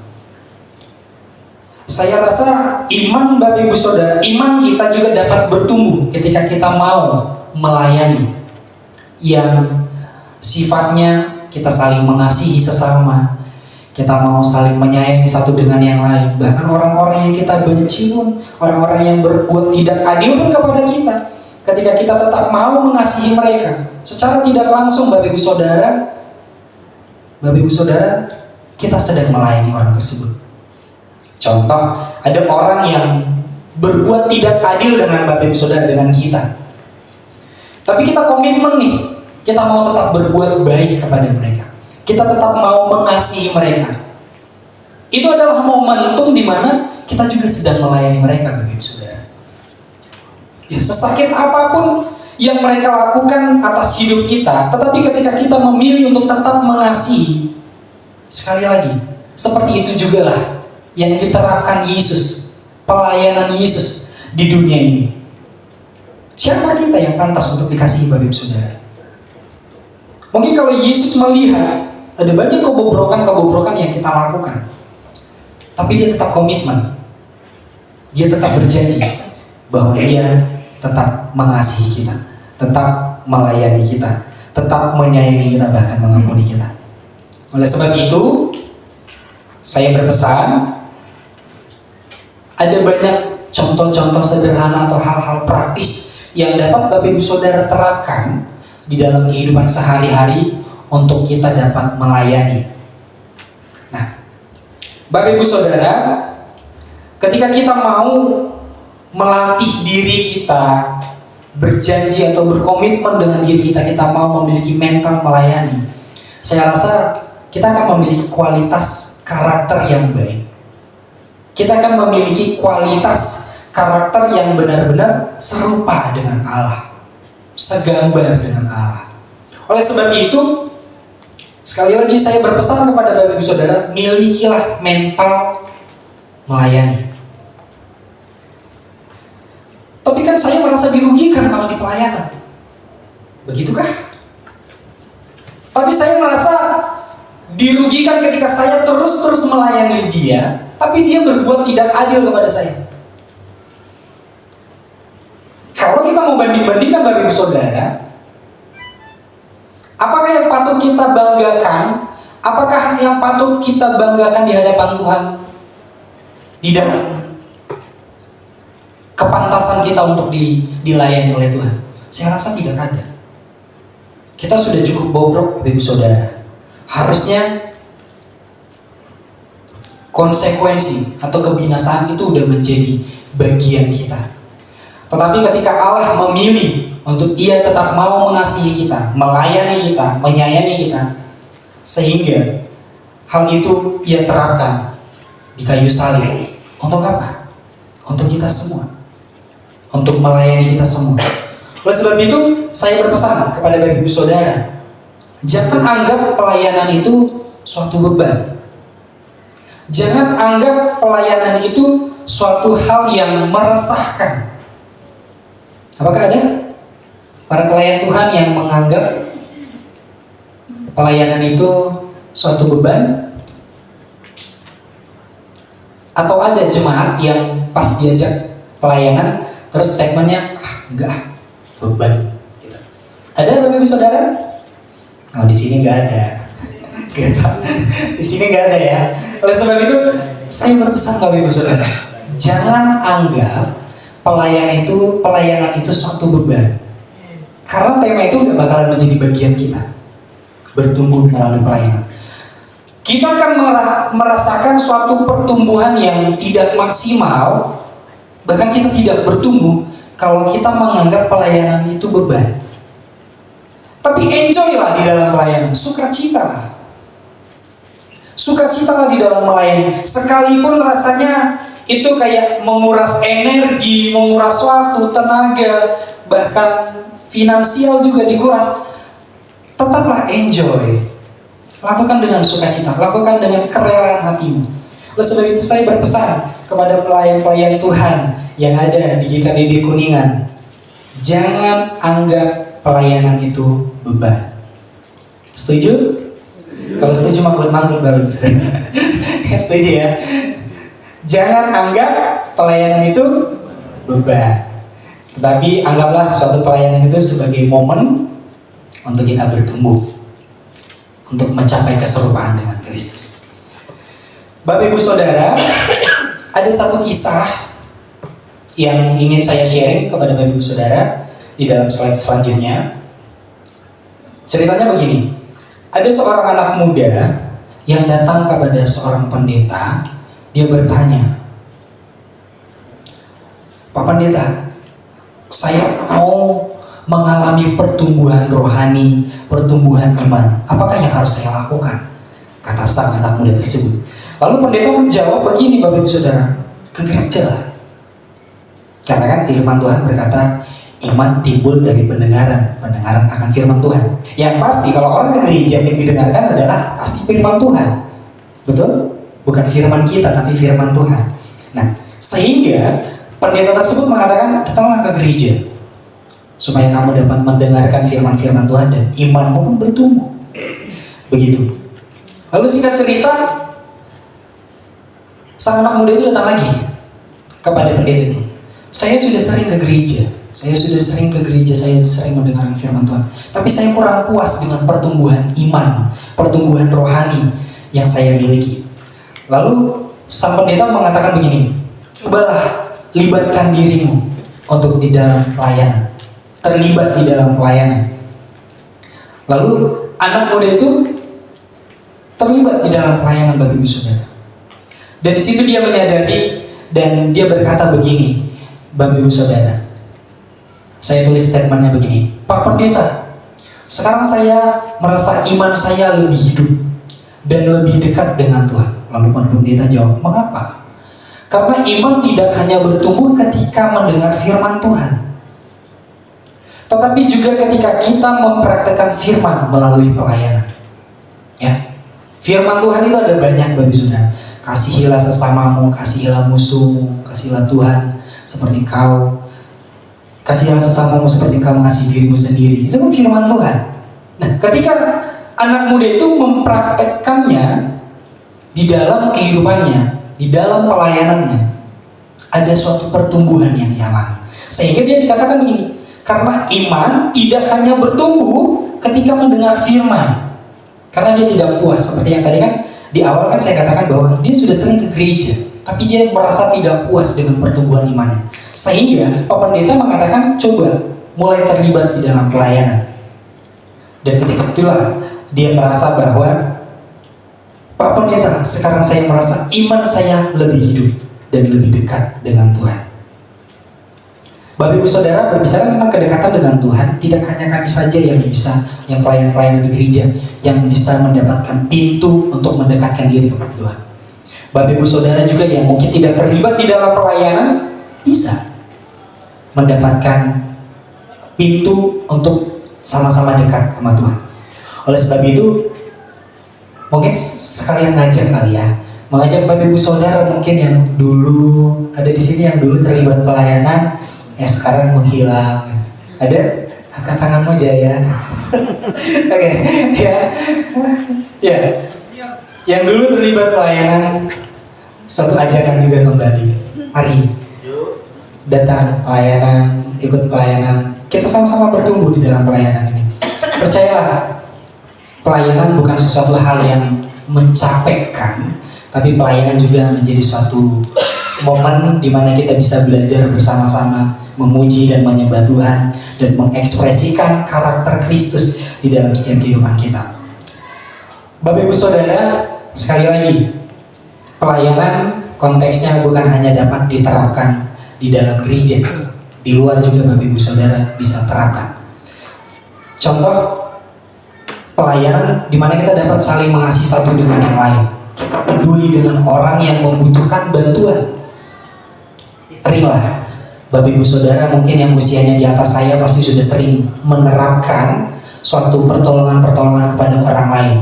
Saya rasa iman Bapak Ibu Saudara, iman kita juga dapat bertumbuh ketika kita mau melayani, yang sifatnya kita saling mengasihi sesama, kita mau saling menyayangi satu dengan yang lain. Bahkan orang-orang yang kita benci pun, orang-orang yang berbuat tidak adil pun kepada kita, ketika kita tetap mau mengasihi mereka, secara tidak langsung Bapak Ibu Saudara, kita sedang melayani orang tersebut. Contoh, ada orang yang berbuat tidak adil dengan Bapak Ibu Saudara, dengan kita. Tapi kita komitmen nih, kita mau tetap berbuat baik kepada mereka. Kita tetap mau mengasihi mereka. Itu adalah momentum di mana kita juga sedang melayani mereka, Bapak Ibu Saudara. Ya, sesakit apapun yang mereka lakukan atas hidup kita, tetapi ketika kita memilih untuk tetap mengasihi, sekali lagi, seperti itu juga lah yang diterapkan Yesus, pelayanan Yesus di dunia ini. Siapa kita yang pantas untuk dikasihi Bapak Ibu Saudara? Mungkin kalau Yesus melihat ada banyak kebobrokan yang kita lakukan, tapi dia tetap komitmen, dia tetap berjanji bahwa dia tetap mengasihi kita, tetap melayani kita, tetap menyayangi kita, bahkan mengampuni kita. Oleh sebab itu, saya berpesan, ada banyak contoh-contoh sederhana atau hal-hal praktis yang dapat Bapak Ibu Saudara terapkan di dalam kehidupan sehari-hari untuk kita dapat melayani. Nah, Bapak Ibu Saudara, ketika kita mau melatih diri kita, berjanji atau berkomitmen dengan diri kita, kita mau memiliki mental melayani, saya rasa kita akan memiliki kualitas karakter yang baik. Kita akan memiliki kualitas karakter yang benar-benar serupa dengan Allah, segambar dengan Allah. Oleh sebab itu, sekali lagi saya berpesan kepada Bapak Ibu Saudara, milikilah mental melayani. Tapi kan saya merasa dirugikan kalau di pelayanan. Begitukah? Tapi saya merasa dirugikan ketika saya terus-terus melayani dia, tapi dia berbuat tidak adil kepada saya. Kalau kita mau banding-bandingkan Bapak Ibu Saudara, apakah yang patut kita banggakan? Apakah yang patut kita banggakan di hadapan Tuhan? Di dalam kepantasan kita untuk dilayani oleh Tuhan? Saya rasa tidak ada. Kita sudah cukup bobrok Bapak Ibu Saudara. Harusnya konsekuensi atau kebinasaan itu udah menjadi bagian kita. Tetapi ketika Allah memilih untuk Ia tetap mau mengasihi kita, melayani kita, menyayangi kita, sehingga hal itu Ia terapkan di kayu salib. Untuk apa? Untuk kita semua, untuk melayani kita semua. Oleh sebab itu, saya berpesan kepada Bapak Ibu Saudara, jangan anggap pelayanan itu suatu beban. Jangan anggap pelayanan itu suatu hal yang meresahkan. Apakah ada para pelayan Tuhan yang menganggap pelayanan itu suatu beban? Atau ada jemaat yang pas diajak pelayanan terus statementnya enggak, beban gitu. Ada Bapak Ibu Saudara? Oh, di sini nggak ada. Gitu. Di sini nggak ada ya. Oleh sebab itu saya berpesan Bapak Ibu Saudara, jangan anggap pelayanan itu suatu beban. Karena tema itu nggak bakalan menjadi bagian kita bertumbuh melalui pelayanan. Kita akan merasakan suatu pertumbuhan yang tidak maksimal, bahkan kita tidak bertumbuh kalau kita menganggap pelayanan itu beban. Tapi enjoy lah di dalam pelayanan, sukacita lah di dalam melayani. Sekalipun rasanya itu kayak menguras energi, menguras waktu, tenaga, bahkan finansial juga dikuras, tetaplah enjoy. Lakukan dengan sukacita, lakukan dengan kerelaan hatimu. Oleh sebab itu saya berpesan kepada pelayan-pelayan Tuhan yang ada di GKBB Kuningan, jangan anggap pelayanan itu beban. Setuju? Kalau setuju mangut-mangut baru. Setuju ya? Jangan anggap pelayanan itu beban, tetapi anggaplah suatu pelayanan itu sebagai momen untuk kita bertumbuh, untuk mencapai keserupaan dengan Kristus. Bapak Ibu Saudara, ada satu kisah yang ingin saya sharing kepada Bapak Ibu Saudara di dalam slide selanjutnya. Ceritanya begini, ada seorang anak muda yang datang kepada seorang pendeta. Dia bertanya, Pak Pendeta, saya mau mengalami pertumbuhan rohani, pertumbuhan iman. Apakah yang harus saya lakukan? Kata sang anak muda tersebut. Lalu pendeta menjawab begini Bapak Ibu Saudara, ke gereja lah. Karena kan firman Tuhan berkata, iman timbul dari pendengaran, pendengaran akan firman Tuhan. Yang pasti kalau orang ke gereja yang didengarkan adalah pasti firman Tuhan. Betul? Bukan firman kita, tapi firman Tuhan. Nah, sehingga pendeta tersebut mengatakan, datanglah ke gereja supaya kamu dapat mendengarkan firman-firman Tuhan dan imanmu pun bertumbuh. Begitu. Lalu singkat cerita, sang anak muda itu datang lagi kepada pendeta itu. Saya sudah sering ke gereja, saya sering mendengarkan firman Tuhan, tapi saya kurang puas dengan pertumbuhan iman, pertumbuhan rohani yang saya miliki. Lalu sang pendeta mengatakan begini, cobalah libatkan dirimu untuk di dalam pelayanan, terlibat di dalam pelayanan. Lalu anak muda itu terlibat di dalam pelayanan Bapak Ibu Saudara. Dan di situ dia menyadari dan dia berkata begini, Bapak Ibu Saudara, saya tulis statementnya begini, Pak Pendeta, sekarang saya merasa iman saya lebih hidup dan lebih dekat dengan Tuhan. Lalu pendeta jawab, mengapa? Karena iman tidak hanya bertumbuh ketika mendengar firman Tuhan, tetapi juga ketika kita mempraktekkan firman melalui pelayanan. Ya, firman Tuhan itu ada banyak Bapak Ibu Saudara. Kasihilah sesamamu, kasihilah musuhmu, kasihilah Tuhan seperti kau, kasihilah sesamamu seperti kau mengasihi dirimu sendiri. Itu kan firman Tuhan. Nah, ketika anak muda itu mempraktekkannya di dalam kehidupannya, di dalam pelayanannya, ada suatu pertumbuhan yang ia alami. Sehingga dia dikatakan begini, karena iman tidak hanya bertumbuh ketika mendengar firman. Karena dia tidak puas, seperti yang tadi kan di awal kan saya katakan bahwa dia sudah sering ke gereja, tapi dia merasa tidak puas dengan pertumbuhan imannya. Sehingga Pak Pendeta mengatakan, coba mulai terlibat di dalam pelayanan. Dan ketika itulah dia merasa bahwa, Pak Pendeta, sekarang saya merasa iman saya lebih hidup dan lebih dekat dengan Tuhan. Bapak Ibu Saudara, berbicara tentang kedekatan dengan Tuhan, tidak hanya kami saja yang bisa, yang pelayan-pelayan di gereja, yang bisa mendapatkan pintu untuk mendekatkan diri kepada Tuhan. Bapak Ibu Saudara juga yang mungkin tidak terlibat di dalam pelayanan, bisa mendapatkan pintu untuk sama-sama dekat sama Tuhan. Oleh sebab itu, mungkin sekalian ngajak kali ya, mengajak Bapak Ibu Saudara mungkin yang dulu ada di sini, yang dulu terlibat pelayanan, yang sekarang menghilang. Angkat tanganmu Jaya. Oke, ya. Ya. Yang dulu terlibat pelayanan, suatu ajakan juga kembali. Mari datang pelayanan, ikut pelayanan. Kita sama-sama bertumbuh di dalam pelayanan ini. Percayalah, pelayanan bukan sesuatu hal yang mencapekkan, tapi pelayanan juga menjadi suatu momen di mana kita bisa belajar bersama-sama, memuji dan menyembah Tuhan, dan mengekspresikan karakter Kristus di dalam setiap kehidupan kita. Bapak Ibu Saudara, sekali lagi, pelayanan konteksnya bukan hanya dapat diterapkan di dalam gereja, di luar juga Bapak Ibu Saudara bisa terapkan. Contoh pelayanan di mana kita dapat saling mengasihi satu dengan yang lain. Kita peduli dengan orang yang membutuhkan bantuan. Seringlah Bapak Ibu Saudara mungkin yang usianya di atas saya pasti sudah sering menerapkan suatu pertolongan-pertolongan kepada orang lain.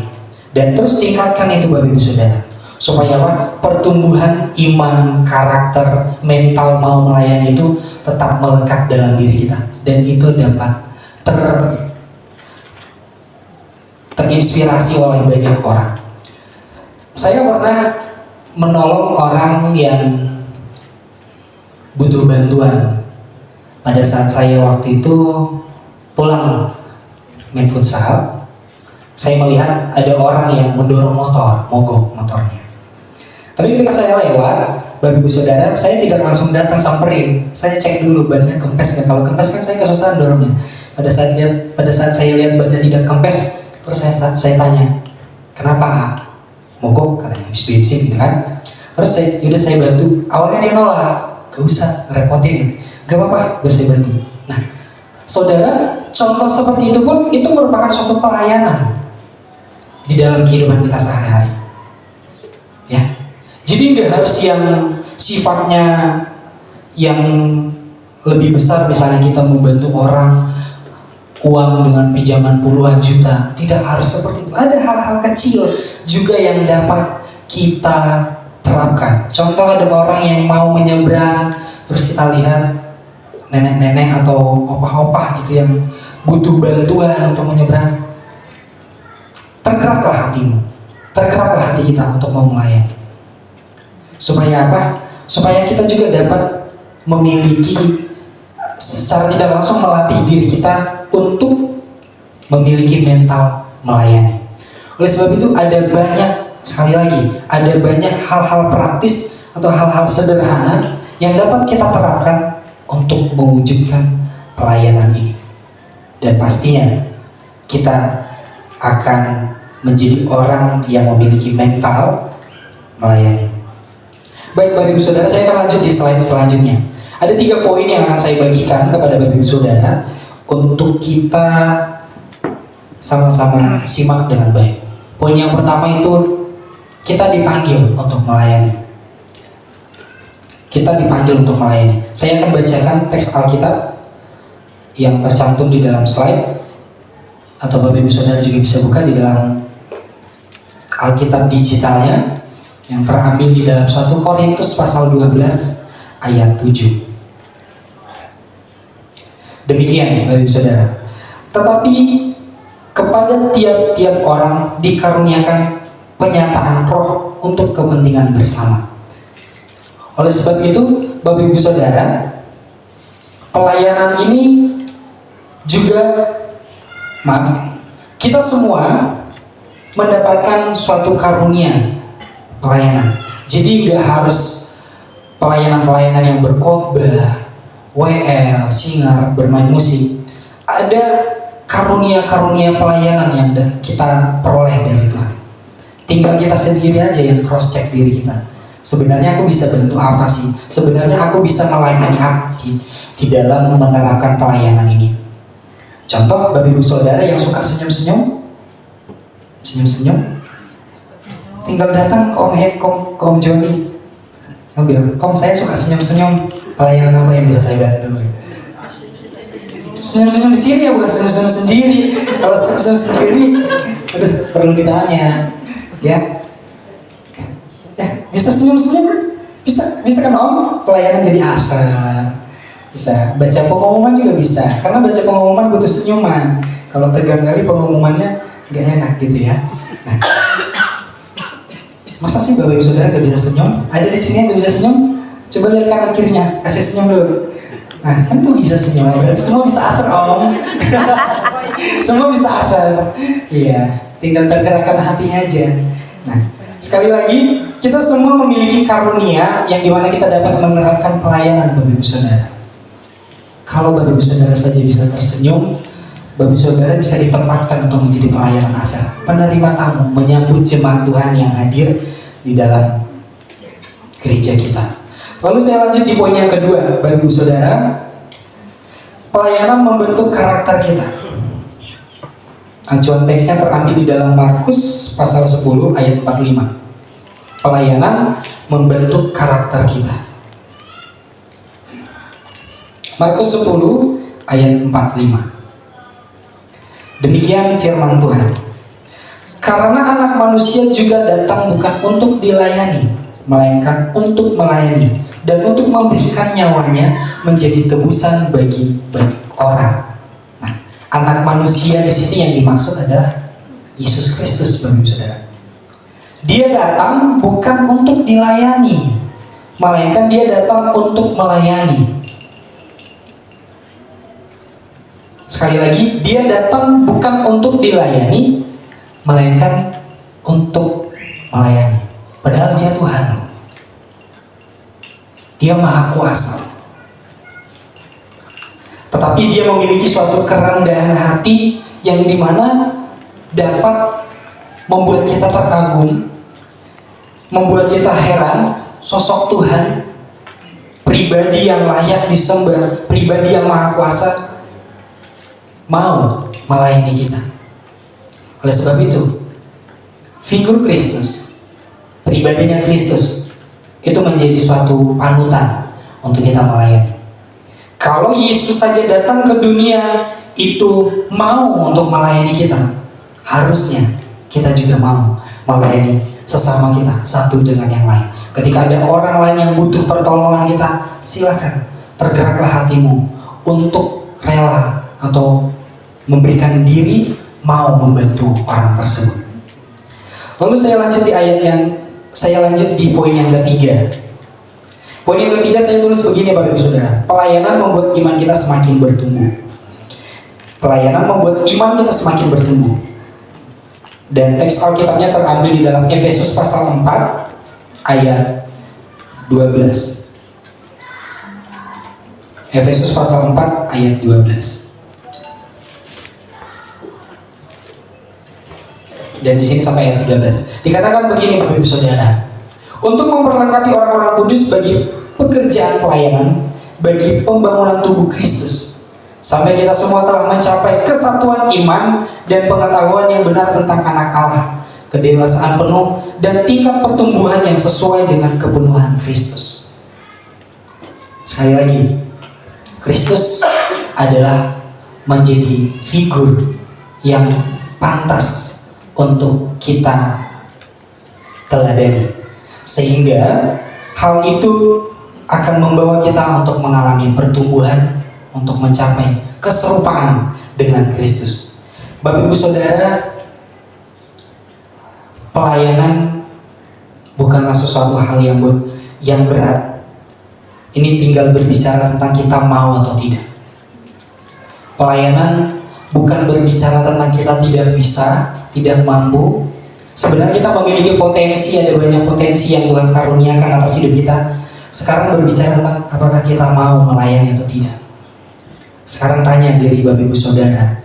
Dan terus tingkatkan itu Bapak Ibu Saudara. Supaya apa? Pertumbuhan iman, karakter, mental mau melayani itu tetap melekat dalam diri kita. Dan itu dapat terinspirasi oleh banyak orang. Saya pernah menolong orang yang butuh bantuan. Pada saat saya waktu itu pulang main futsal, saya melihat ada orang yang mendorong motor, mogok motornya. Tapi ketika saya lewat, Bapak Ibu Saudara, saya tidak langsung datang samperin. Saya cek dulu bannya kempes nggak. Kalau kempes kan saya kesusahan dorongnya. Pada saat saya lihat bannya tidak kempes, terus saya tanya, kenapa mogok? Katanya habis bensin gitu kan. Terus saya bantu. Awalnya dia nolak, gak usah ngerepotin, gak apa-apa, biar saya bantu. Nah, saudara, contoh seperti itu pun itu merupakan suatu pelayanan di dalam kehidupan kita sehari-hari. Ya, jadi nggak harus yang sifatnya yang lebih besar, misalnya kita membantu orang uang dengan pinjaman puluhan juta. Tidak harus seperti itu. Ada hal-hal kecil juga yang dapat kita terapkan. Contoh ada orang yang mau menyeberang, terus kita lihat nenek-nenek atau opah-opah gitu yang butuh bantuan untuk menyeberang. Tergeraklah hatimu, tergeraklah hati kita untuk mau melayani. Supaya apa? Supaya kita juga dapat memiliki, secara tidak langsung melatih diri kita untuk memiliki mental melayani. Oleh sebab itu ada banyak, sekali lagi, ada banyak hal-hal praktis atau hal-hal sederhana yang dapat kita terapkan untuk mewujudkan pelayanan ini. Dan pastinya kita akan menjadi orang yang memiliki mental melayani. Baik Bapak Ibu Saudara, saya akan lanjut di slide selanjutnya. Ada 3 poin yang akan saya bagikan kepada Bapak Ibu Saudara untuk kita sama-sama simak dengan baik. Poin yang pertama itu kita dipanggil untuk melayani. Kita dipanggil untuk melayani. Saya akan bacakan teks Alkitab yang tercantum di dalam slide, atau Bapak Ibu Saudara juga bisa buka di dalam Alkitab digitalnya yang terambil di dalam 1 Korintus pasal 12 ayat 7. Demikian Bapak Ibu Saudara. Tetapi kepada tiap-tiap orang dikaruniakan penyataan roh untuk kepentingan bersama. Oleh sebab itu Bapak Ibu Saudara, pelayanan ini juga, kita semua mendapatkan suatu karunia pelayanan. Jadi nggak harus pelayanan-pelayanan yang berkhotbah, WL, singer, bermain musik. Ada karunia-karunia pelayanan yang kita peroleh dari Tuhan. Tinggal kita sendiri aja yang cross check diri kita. Sebenarnya aku bisa bantu apa sih? Sebenarnya aku bisa melayani apa sih di dalam menerapkan pelayanan ini? Contoh Bapak Ibu Saudara yang suka senyum-senyum, tinggal datang Om Joni. Kamu bilang, Om saya suka senyum-senyum, pelayanan apa yang bisa saya bantu? Senyum-senyum di sini ya, bukan senyum-senyum sendiri. Kalau senyum sendiri, aduh, perlu ditanya, ya. Ya, bisa senyum-senyum, bisa kan Om? Pelayanan jadi asal. Bisa. Baca pengumuman juga bisa. Karena baca pengumuman butuh senyuman. Kalau tegang kali pengumumannya nggak enak gitu ya. Nah, masa sih Bapak Ibu Saudara nggak bisa senyum? Ada di sini yang nggak bisa senyum? Coba lihat kanan kirinya, kasih senyum dulu. Nah, kan tuh bisa senyum. Berarti semua bisa asal om. Semua bisa asal. Iya, tinggal tergerakkan hatinya aja. Nah, sekali lagi kita semua memiliki karunia yang dimana kita dapat menerapkan pelayanan Bapak Ibu Saudara. Kalau Bapak Ibu Saudara saja bisa tersenyum, Bapak Ibu Saudara bisa ditempatkan untuk menjadi pelayan asal, penerima tamu, menyambut jemaat Tuhan yang hadir di dalam gereja kita. Lalu saya lanjut di poin yang kedua, Bapak Ibu Saudara, pelayanan membentuk karakter kita. Acuan teksnya terambil di dalam Markus pasal 10 ayat 45. Pelayanan membentuk karakter kita. Markus 10 ayat 45. Demikian firman Tuhan. Karena anak manusia juga datang bukan untuk dilayani, melainkan untuk melayani dan untuk memberikan nyawanya menjadi tebusan bagi banyak orang. Nah, anak manusia di sini yang dimaksud adalah Yesus Kristus, Bapak Ibu Saudara. Dia datang bukan untuk dilayani, melainkan dia datang untuk melayani. Sekali lagi, dia datang bukan untuk dilayani, melainkan untuk melayani. Padahal dia Tuhan loh. Dia Maha Kuasa. Tetapi dia memiliki suatu kerendahan hati yang dimana dapat membuat kita terkagum, membuat kita heran. Sosok Tuhan, pribadi yang layak disembah, pribadi yang Maha Kuasa, mau melayani kita. Oleh sebab itu, figur Kristus, pribadinya Kristus, itu menjadi suatu panutan untuk kita melayani. Kalau Yesus saja datang ke dunia itu mau untuk melayani kita, harusnya kita juga mau melayani sesama kita satu dengan yang lain. Ketika ada orang lain yang butuh pertolongan kita, silakan tergeraklah hatimu untuk rela atau memberikan diri mau membantu orang tersebut. Lalu saya lanjut di poin yang ketiga. Poin yang ketiga saya tulis begini Bapak Ibu Saudara. Pelayanan membuat iman kita semakin bertumbuh. Pelayanan membuat iman kita semakin bertumbuh. Dan teks Alkitabnya terambil di dalam Efesus pasal 4 ayat 12. Efesus pasal 4 ayat 12. Dan di sini sampai ayat 13. Dikatakan begini Bapak Ibu Saudara. Untuk memperlengkapi orang-orang kudus bagi pekerjaan pelayanan, bagi pembangunan tubuh Kristus, sampai kita semua telah mencapai kesatuan iman dan pengetahuan yang benar tentang anak Allah, kedewasaan penuh dan tingkat pertumbuhan yang sesuai dengan kepenuhan Kristus. Sekali lagi, Kristus adalah menjadi figur yang pantas untuk kita teladani, sehingga hal itu akan membawa kita untuk mengalami pertumbuhan, untuk mencapai keserupaan dengan Kristus. Bapak Ibu Saudara, pelayanan bukanlah sesuatu hal yang berat. Ini tinggal berbicara tentang kita mau atau tidak. Pelayanan bukan berbicara tentang kita tidak bisa, tidak mampu. Sebenarnya kita memiliki potensi, ada banyak potensi yang Tuhan karuniakan atas hidup kita. Sekarang berbicara tentang apakah kita mau melayani atau tidak. Sekarang tanya diri Bapak Ibu Saudara,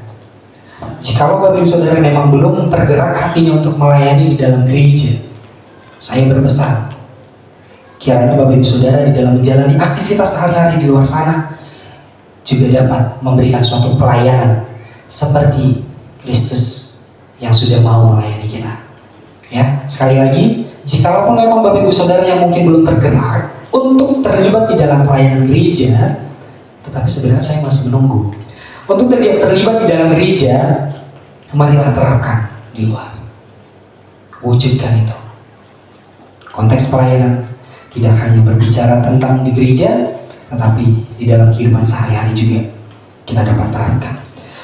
jikalau Bapak Ibu Saudara memang belum tergerak hatinya untuk melayani di dalam gereja, saya berpesan, kiranya Bapak Ibu Saudara di dalam menjalani aktivitas sehari-hari di luar sana juga dapat memberikan suatu pelayanan seperti Kristus yang sudah mau melayani kita. Ya, sekali lagi, jikalau memang Bapak Ibu Saudara yang mungkin belum tergerak untuk terlibat di dalam pelayanan gereja, tetapi sebenarnya saya masih menunggu untuk terlibat di dalam gereja, marilah terapkan di luar. Wujudkan itu. Konteks pelayanan tidak hanya berbicara tentang di gereja, tetapi di dalam kehidupan sehari-hari juga kita dapat terapkan.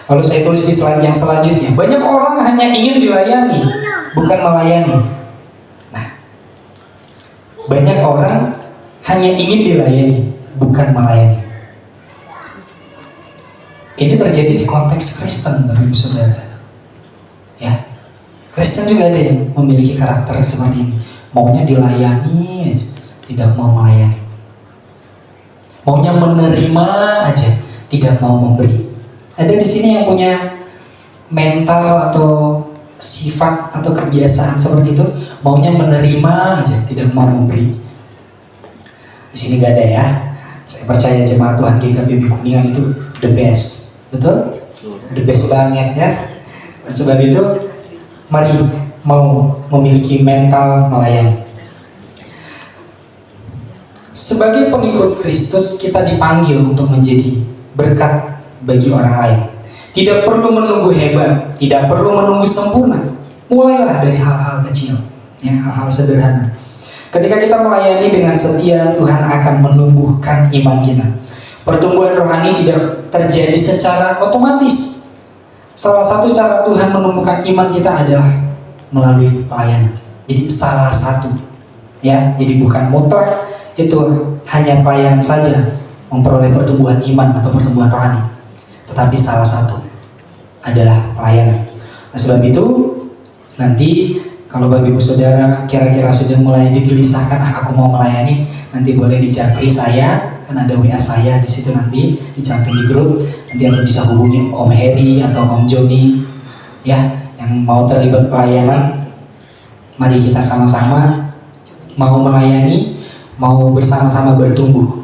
Lalu saya tulis di slide yang selanjutnya, banyak orang hanya ingin dilayani, bukan melayani. Nah, banyak orang hanya ingin dilayani, bukan melayani. Ini terjadi di konteks Kristen, Bapak Ibu Saudara. Ya, Kristen juga ada yang memiliki karakter seperti ini. Maunya dilayani, tidak mau melayani. Maunya menerima aja, tidak mau memberi. Ada di sini yang punya mental atau sifat atau kebiasaan seperti itu, maunya menerima aja, tidak mau memberi. Di sini gak ada ya. Saya percaya jemaat Tuhan GKPB Kuningan itu the best. Betul? The best banget ya. Sebab itu mari mau memiliki mental melayani. Sebagai pengikut Kristus, kita dipanggil untuk menjadi berkat bagi orang lain. Tidak perlu menunggu hebat, tidak perlu menunggu sempurna. Mulailah dari hal-hal kecil, ya, hal-hal sederhana. Ketika kita melayani dengan setia, Tuhan akan menumbuhkan iman kita. Pertumbuhan rohani tidak terjadi secara otomatis. Salah satu cara Tuhan menumbuhkan iman kita adalah melalui pelayanan. Jadi salah satu, ya, jadi bukan mutlak itu hanya pelayanan saja memperoleh pertumbuhan iman atau pertumbuhan rohani, tetapi salah satu adalah pelayanan. Nah, sebab itu nanti kalau Bapak Ibu Saudara kira-kira sudah mulai digelisahkan, aku mau melayani, nanti boleh dijapri saya, kan ada WA saya di situ, nanti dicantum di grup, nanti Anda bisa hubungi Om Heri atau Om Joni, ya, yang mau terlibat pelayanan. Mari kita sama-sama mau melayani, mau bersama-sama bertumbuh.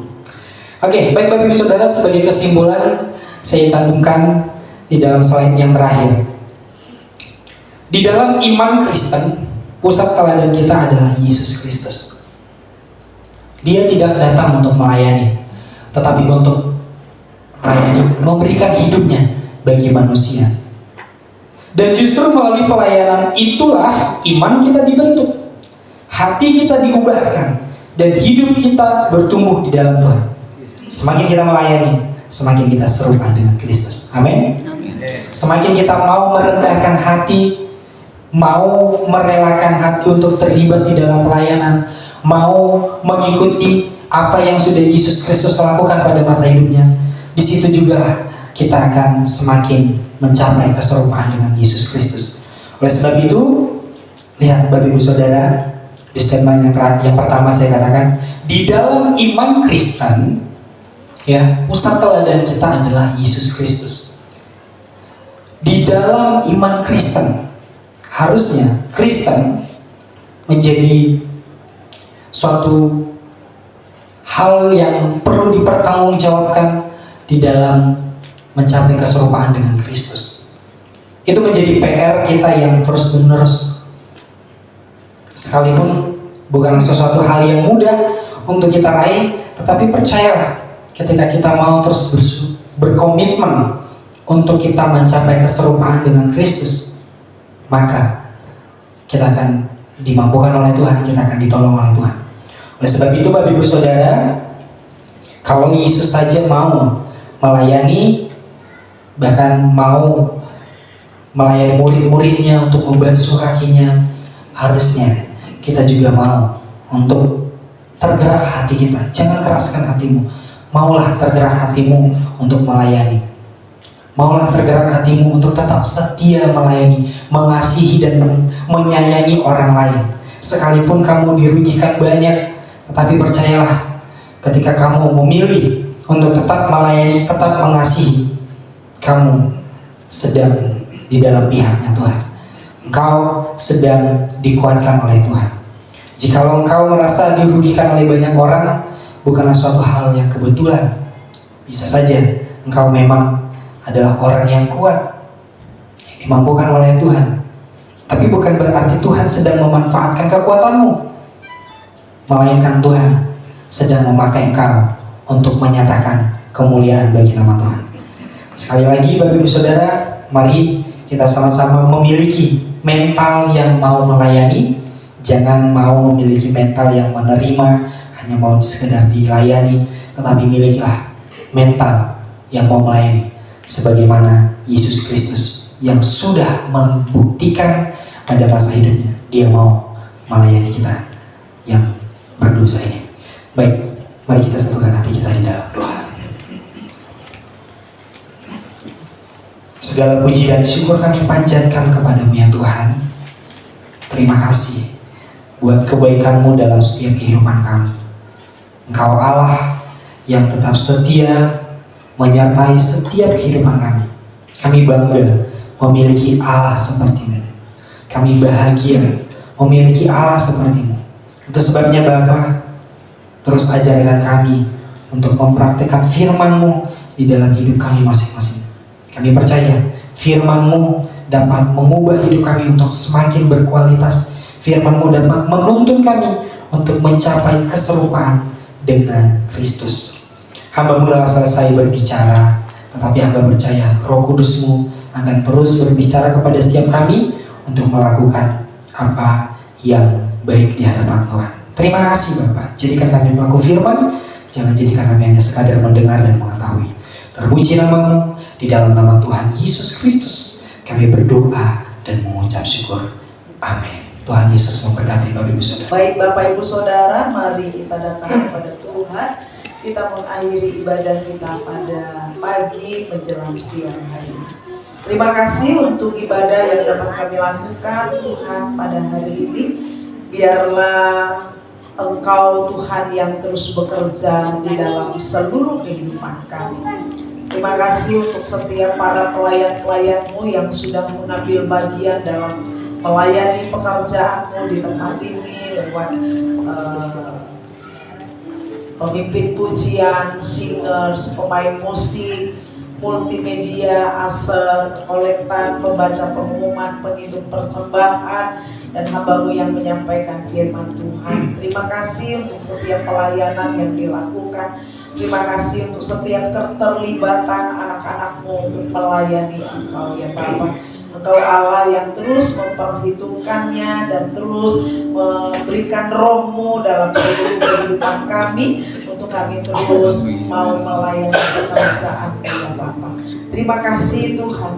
Oke, baik Bapak Ibu Saudara, sebagai kesimpulan saya cantumkan di dalam slide yang terakhir. Di dalam iman Kristen, pusat teladan kita adalah Yesus Kristus. Dia tidak datang untuk melayani, tetapi untuk melayani, memberikan hidupnya bagi manusia. Dan justru melalui pelayanan itulah iman kita dibentuk, hati kita diubahkan, dan hidup kita bertumbuh di dalam Tuhan. Semakin kita melayani, semakin kita serupa dengan Kristus. Amin. Semakin kita mau merendahkan hati, mau merelakan hati untuk terlibat di dalam pelayanan, mau mengikuti apa yang sudah Yesus Kristus lakukan pada masa hidupnya, di situ juga kita akan semakin mencapai keserupaan dengan Yesus Kristus. Oleh sebab itu, lihat Bapak Ibu Saudara, di statement yang pertama saya katakan, di dalam iman Kristen, ya, pusat teladan kita adalah Yesus Kristus. Di dalam iman Kristen, harusnya Kristen menjadi suatu hal yang perlu dipertanggungjawabkan di dalam mencapai keserupaan dengan Kristus. Itu menjadi PR kita yang terus-menerus. Sekalipun bukan sesuatu hal yang mudah untuk kita raih, tetapi percayalah, ketika kita mau terus berkomitmen untuk kita mencapai keserupaan dengan Kristus, maka kita akan dimampukan oleh Tuhan, kita akan ditolong oleh Tuhan. Oleh sebab itu Bapak Ibu Saudara, kalau Yesus saja mau melayani, bahkan mau melayani murid-muridnya untuk membasuh kakinya, harusnya kita juga mau untuk tergerak hati kita. Jangan keraskan hatimu, maulah tergerak hatimu untuk melayani. Maulah tergerak hatimu untuk tetap setia melayani, mengasihi dan menyayangi orang lain. Sekalipun kamu dirugikan banyak, tetapi percayalah, ketika kamu memilih untuk tetap melayani, tetap mengasihi, kamu sedang di dalam pihaknya Tuhan. Engkau sedang dikuatkan oleh Tuhan. Jikalau engkau merasa dirugikan oleh banyak orang, bukanlah suatu hal yang kebetulan. Bisa saja engkau memang adalah orang yang kuat, yang dimampukan oleh Tuhan. Tapi bukan berarti Tuhan sedang memanfaatkan kekuatanmu, melainkan Tuhan sedang memakai engkau untuk menyatakan kemuliaan bagi nama Tuhan. Sekali lagi Bapak Ibu Saudara, mari kita sama-sama memiliki mental yang mau melayani. Jangan mau memiliki mental yang menerima, hanya mau sekedar dilayani, tetapi milikilah mental yang mau melayani sebagaimana Yesus Kristus yang sudah membuktikan pada masa hidupnya dia mau melayani kita yang berdosa ini. Baik, mari kita satukan hati kita di dalam doa. Segala puji dan syukur kami panjatkan kepadamu ya Tuhan. Terima kasih buat kebaikan-Mu dalam setiap kehidupan kami. Engkau Allah yang tetap setia menyertai setiap kehidupan kami. Kami bangga memiliki Allah seperti-Mu. Kami bahagia memiliki Allah seperti-Mu. Itu sebabnya Bapa, terus ajarkan kami untuk mempraktikkan firman-Mu di dalam hidup kami masing-masing. Kami percaya firman-Mu dapat mengubah hidup kami untuk semakin berkualitas. Firman-Mu dapat menuntun kami untuk mencapai keserupaan dengan Kristus. Hamba-Mu telah selesai berbicara, tetapi hamba percaya Roh Kudus-Mu akan terus berbicara kepada setiap kami untuk melakukan apa yang baik di hadapan Tuhan. Terima kasih Bapak, jadikan kami pelaku firman, jangan jadikan kami hanya sekadar mendengar dan mengetahui. Terpuji nama-Mu, di dalam nama Tuhan Yesus Kristus kami berdoa dan mengucap syukur. Amin. Tuhan Yesus memberkati Bapak Ibu Saudara. Baik Bapak Ibu Saudara, mari kita datang kepada Tuhan. Kita mengakhiri ibadah kita pada pagi menjelang siang hari ini. Terima kasih untuk ibadah yang dapat kami lakukan Tuhan pada hari ini. Biarlah Engkau Tuhan yang terus bekerja di dalam seluruh kehidupan kami. Terima kasih untuk setiap para pelayan-pelayan-Mu yang sudah mengambil bagian dalam melayani pekerjaan-Mu di tempat ini lewat pemimpin pujian, singers, pemain musik, multimedia, aser, kolektan, pembaca pengumuman, penghitung persembahan, dan hamba-Mu yang menyampaikan firman Tuhan. Terima kasih untuk setiap pelayanan yang dilakukan. Terima kasih untuk setiap keterlibatan anak-anak-Mu untuk melayani Engkau ya Bapa. Engkau Allah yang terus memperhitungkannya dan terus memberikan Roh-Mu dalam seluruh kehidupan kami untuk kami terus mau melayani pekerjaan ya Bapa. Terima kasih Tuhan,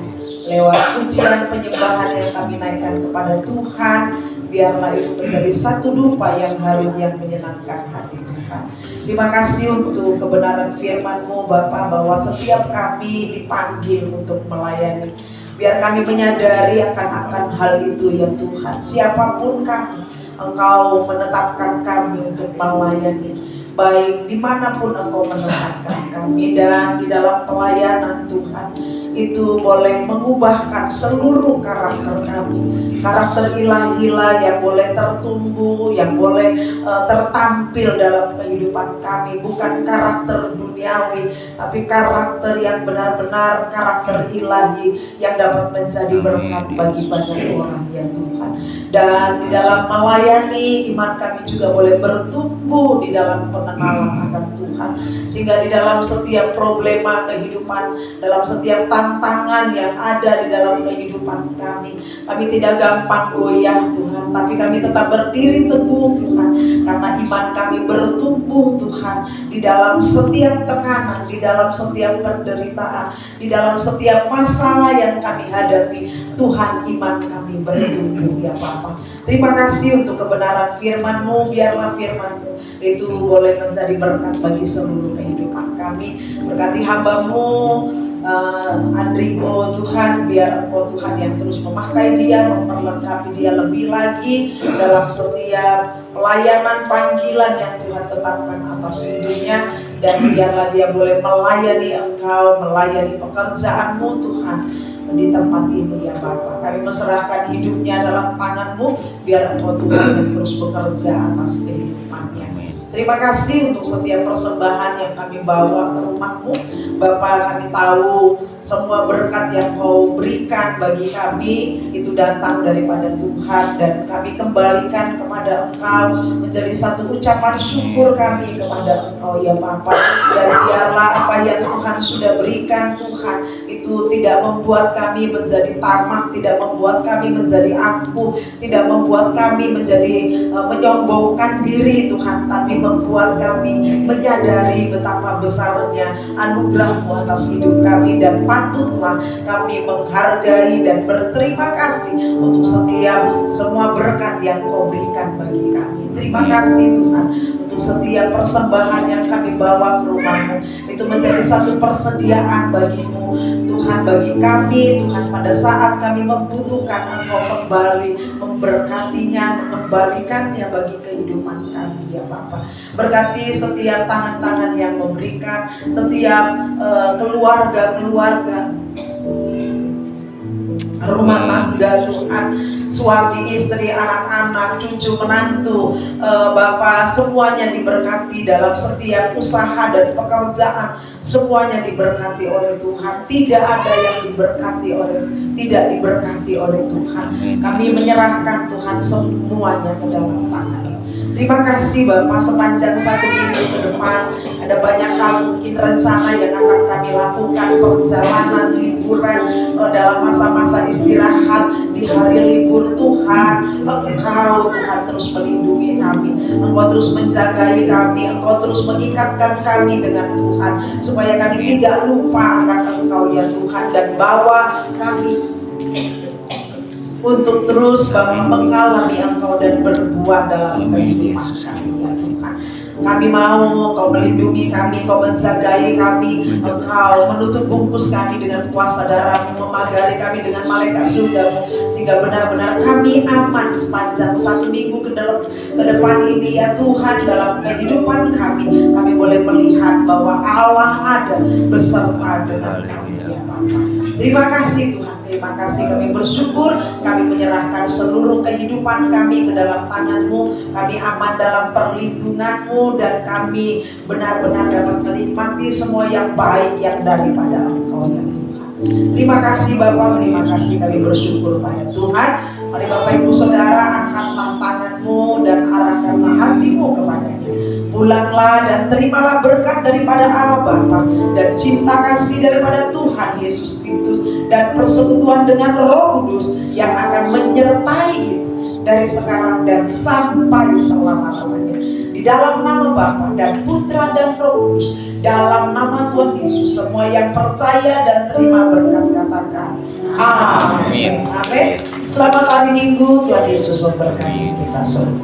lewat pujian penyembahan yang kami naikkan kepada Tuhan, biarlah itu menjadi satu dupa yang harum yang menyenangkan hati Tuhan. Terima kasih untuk kebenaran firman-Mu Bapa, bahwa setiap kami dipanggil untuk melayani. Biar kami menyadari akan hal itu ya Tuhan. Siapapun kami, Engkau menetapkan kami untuk melayani. Baik dimanapun Engkau menempatkan kami, dan di dalam pelayanan Tuhan itu boleh mengubahkan seluruh karakter kami, karakter ilahi-lah yang boleh tertumbuh, yang boleh tertampil dalam kehidupan kami, bukan karakter duniawi, tapi karakter yang benar-benar karakter ilahi yang dapat menjadi berkat bagi banyak orang ya Tuhan. Dan di dalam melayani, iman kami juga boleh bertumbuh di dalam pengenalan akan Tuhan, sehingga di dalam setiap problema kehidupan, dalam setiap tantangan yang ada di dalam kehidupan kami tidak gampang goyah Tuhan, tapi kami tetap berdiri teguh Tuhan, karena iman kami bertumbuh Tuhan di dalam setiap tekanan, di dalam setiap penderitaan, di dalam setiap masalah yang kami hadapi. Tuhan, iman kami bertumbuh ya Bapa. Terima kasih untuk kebenaran firman-Mu. Biarlah firman-Mu itu boleh menjadi berkat bagi seluruh kehidupan kami. Berkati hamba-Mu Andriko Tuhan, biar Engkau Tuhan yang terus memakai dia, memperlengkapi dia lebih lagi dalam setiap pelayanan panggilan yang Tuhan tetapkan atas hidupnya. Dan biarlah dia boleh melayani Engkau, melayani pekerjaan-Mu Tuhan di tempat ini ya Bapa. Kami meserahkan hidupnya dalam tangan-Mu, biar Engkau Tuhan yang terus bekerja atas kehidupannya. Terima kasih untuk setiap persembahan yang kami bawa ke rumah-Mu Bapa. Kami tahu semua berkat yang Kau berikan bagi kami itu datang daripada Tuhan, dan kami kembalikan kepada Engkau menjadi satu ucapan syukur kami kepada Engkau ya Bapa. Dan biarlah apa yang Tuhan sudah berikan Tuhan itu itu tidak membuat kami menjadi tamak, tidak membuat kami menjadi angkuh, tidak membuat kami menjadi menyombongkan diri Tuhan, tapi membuat kami menyadari betapa besarnya anugerah-Mu atas hidup kami, dan patutlah kami menghargai dan berterima kasih untuk setiap semua berkat yang Kau berikan bagi kami. Terima kasih Tuhan untuk setiap persembahan yang kami bawa ke rumah-Mu. Itu menjadi satu persediaan bagi-Mu Tuhan, bagi kami Tuhan, pada saat kami membutuhkan Engkau kembali memberkatinya, mengembalikannya bagi kehidupan kami ya Bapa. Berkati setiap tangan-tangan yang memberikan, setiap keluarga-keluarga, rumah tangga Tuhan, suami, istri, anak-anak, cucu, menantu, Bapa, semuanya diberkati dalam setiap usaha dan pekerjaan, semuanya diberkati oleh Tuhan. Tidak ada yang tidak diberkati oleh Tuhan. Kami menyerahkan Tuhan semuanya ke dalam tangan. Terima kasih Bapak, sepanjang 1 minggu ke depan ada banyak hal mungkin rencana yang akan kami lakukan, perjalanan, liburan, dalam masa-masa istirahat, di hari libur Tuhan. Engkau Tuhan terus melindungi kami, Engkau terus menjagai kami, Engkau terus mengikatkan kami dengan Tuhan, supaya kami tidak lupa akan Engkau ya Tuhan, dan bawa kami untuk terus Bapak mengalami Engkau dan berbuah dalam kehidupan kami ya Tuhan. Kami mau Kau melindungi kami, Kau menjagai kami, Engkau menutup bungkus kami dengan kuasa darah-Mu, memagari kami dengan malaikat surga-Mu, sehingga benar-benar kami aman sepanjang 1 minggu ke depan ini ya Tuhan. Dalam kehidupan kami boleh melihat bahwa Allah ada beserta dengan kami ya Bapa. Terima kasih Tuhan. Terima kasih, kami bersyukur, kami menyerahkan seluruh kehidupan kami ke dalam tangan-Mu. Kami aman dalam perlindungan-Mu, dan kami benar-benar dapat menikmati semua yang baik yang daripada Engkau ya Tuhan. Terima kasih Bapak, terima kasih, kami bersyukur pada Tuhan. Mari Bapak Ibu Saudara, angkatlah tangan-Mu dan arahkanlah hati-Mu kepadanya. Pulanglah dan terimalah berkat daripada Allah Bapa, dan cinta kasih daripada Tuhan Yesus Kristus, dan persekutuan dengan Roh Kudus yang akan menyertai kita dari sekarang dan sampai selama-lamanya. Di dalam nama Bapa dan Putra dan Roh Kudus, dalam nama Tuhan Yesus, semua yang percaya dan terima berkat katakan amin. Amin. Selamat hari Minggu, Tuhan Yesus memberkati kita semua.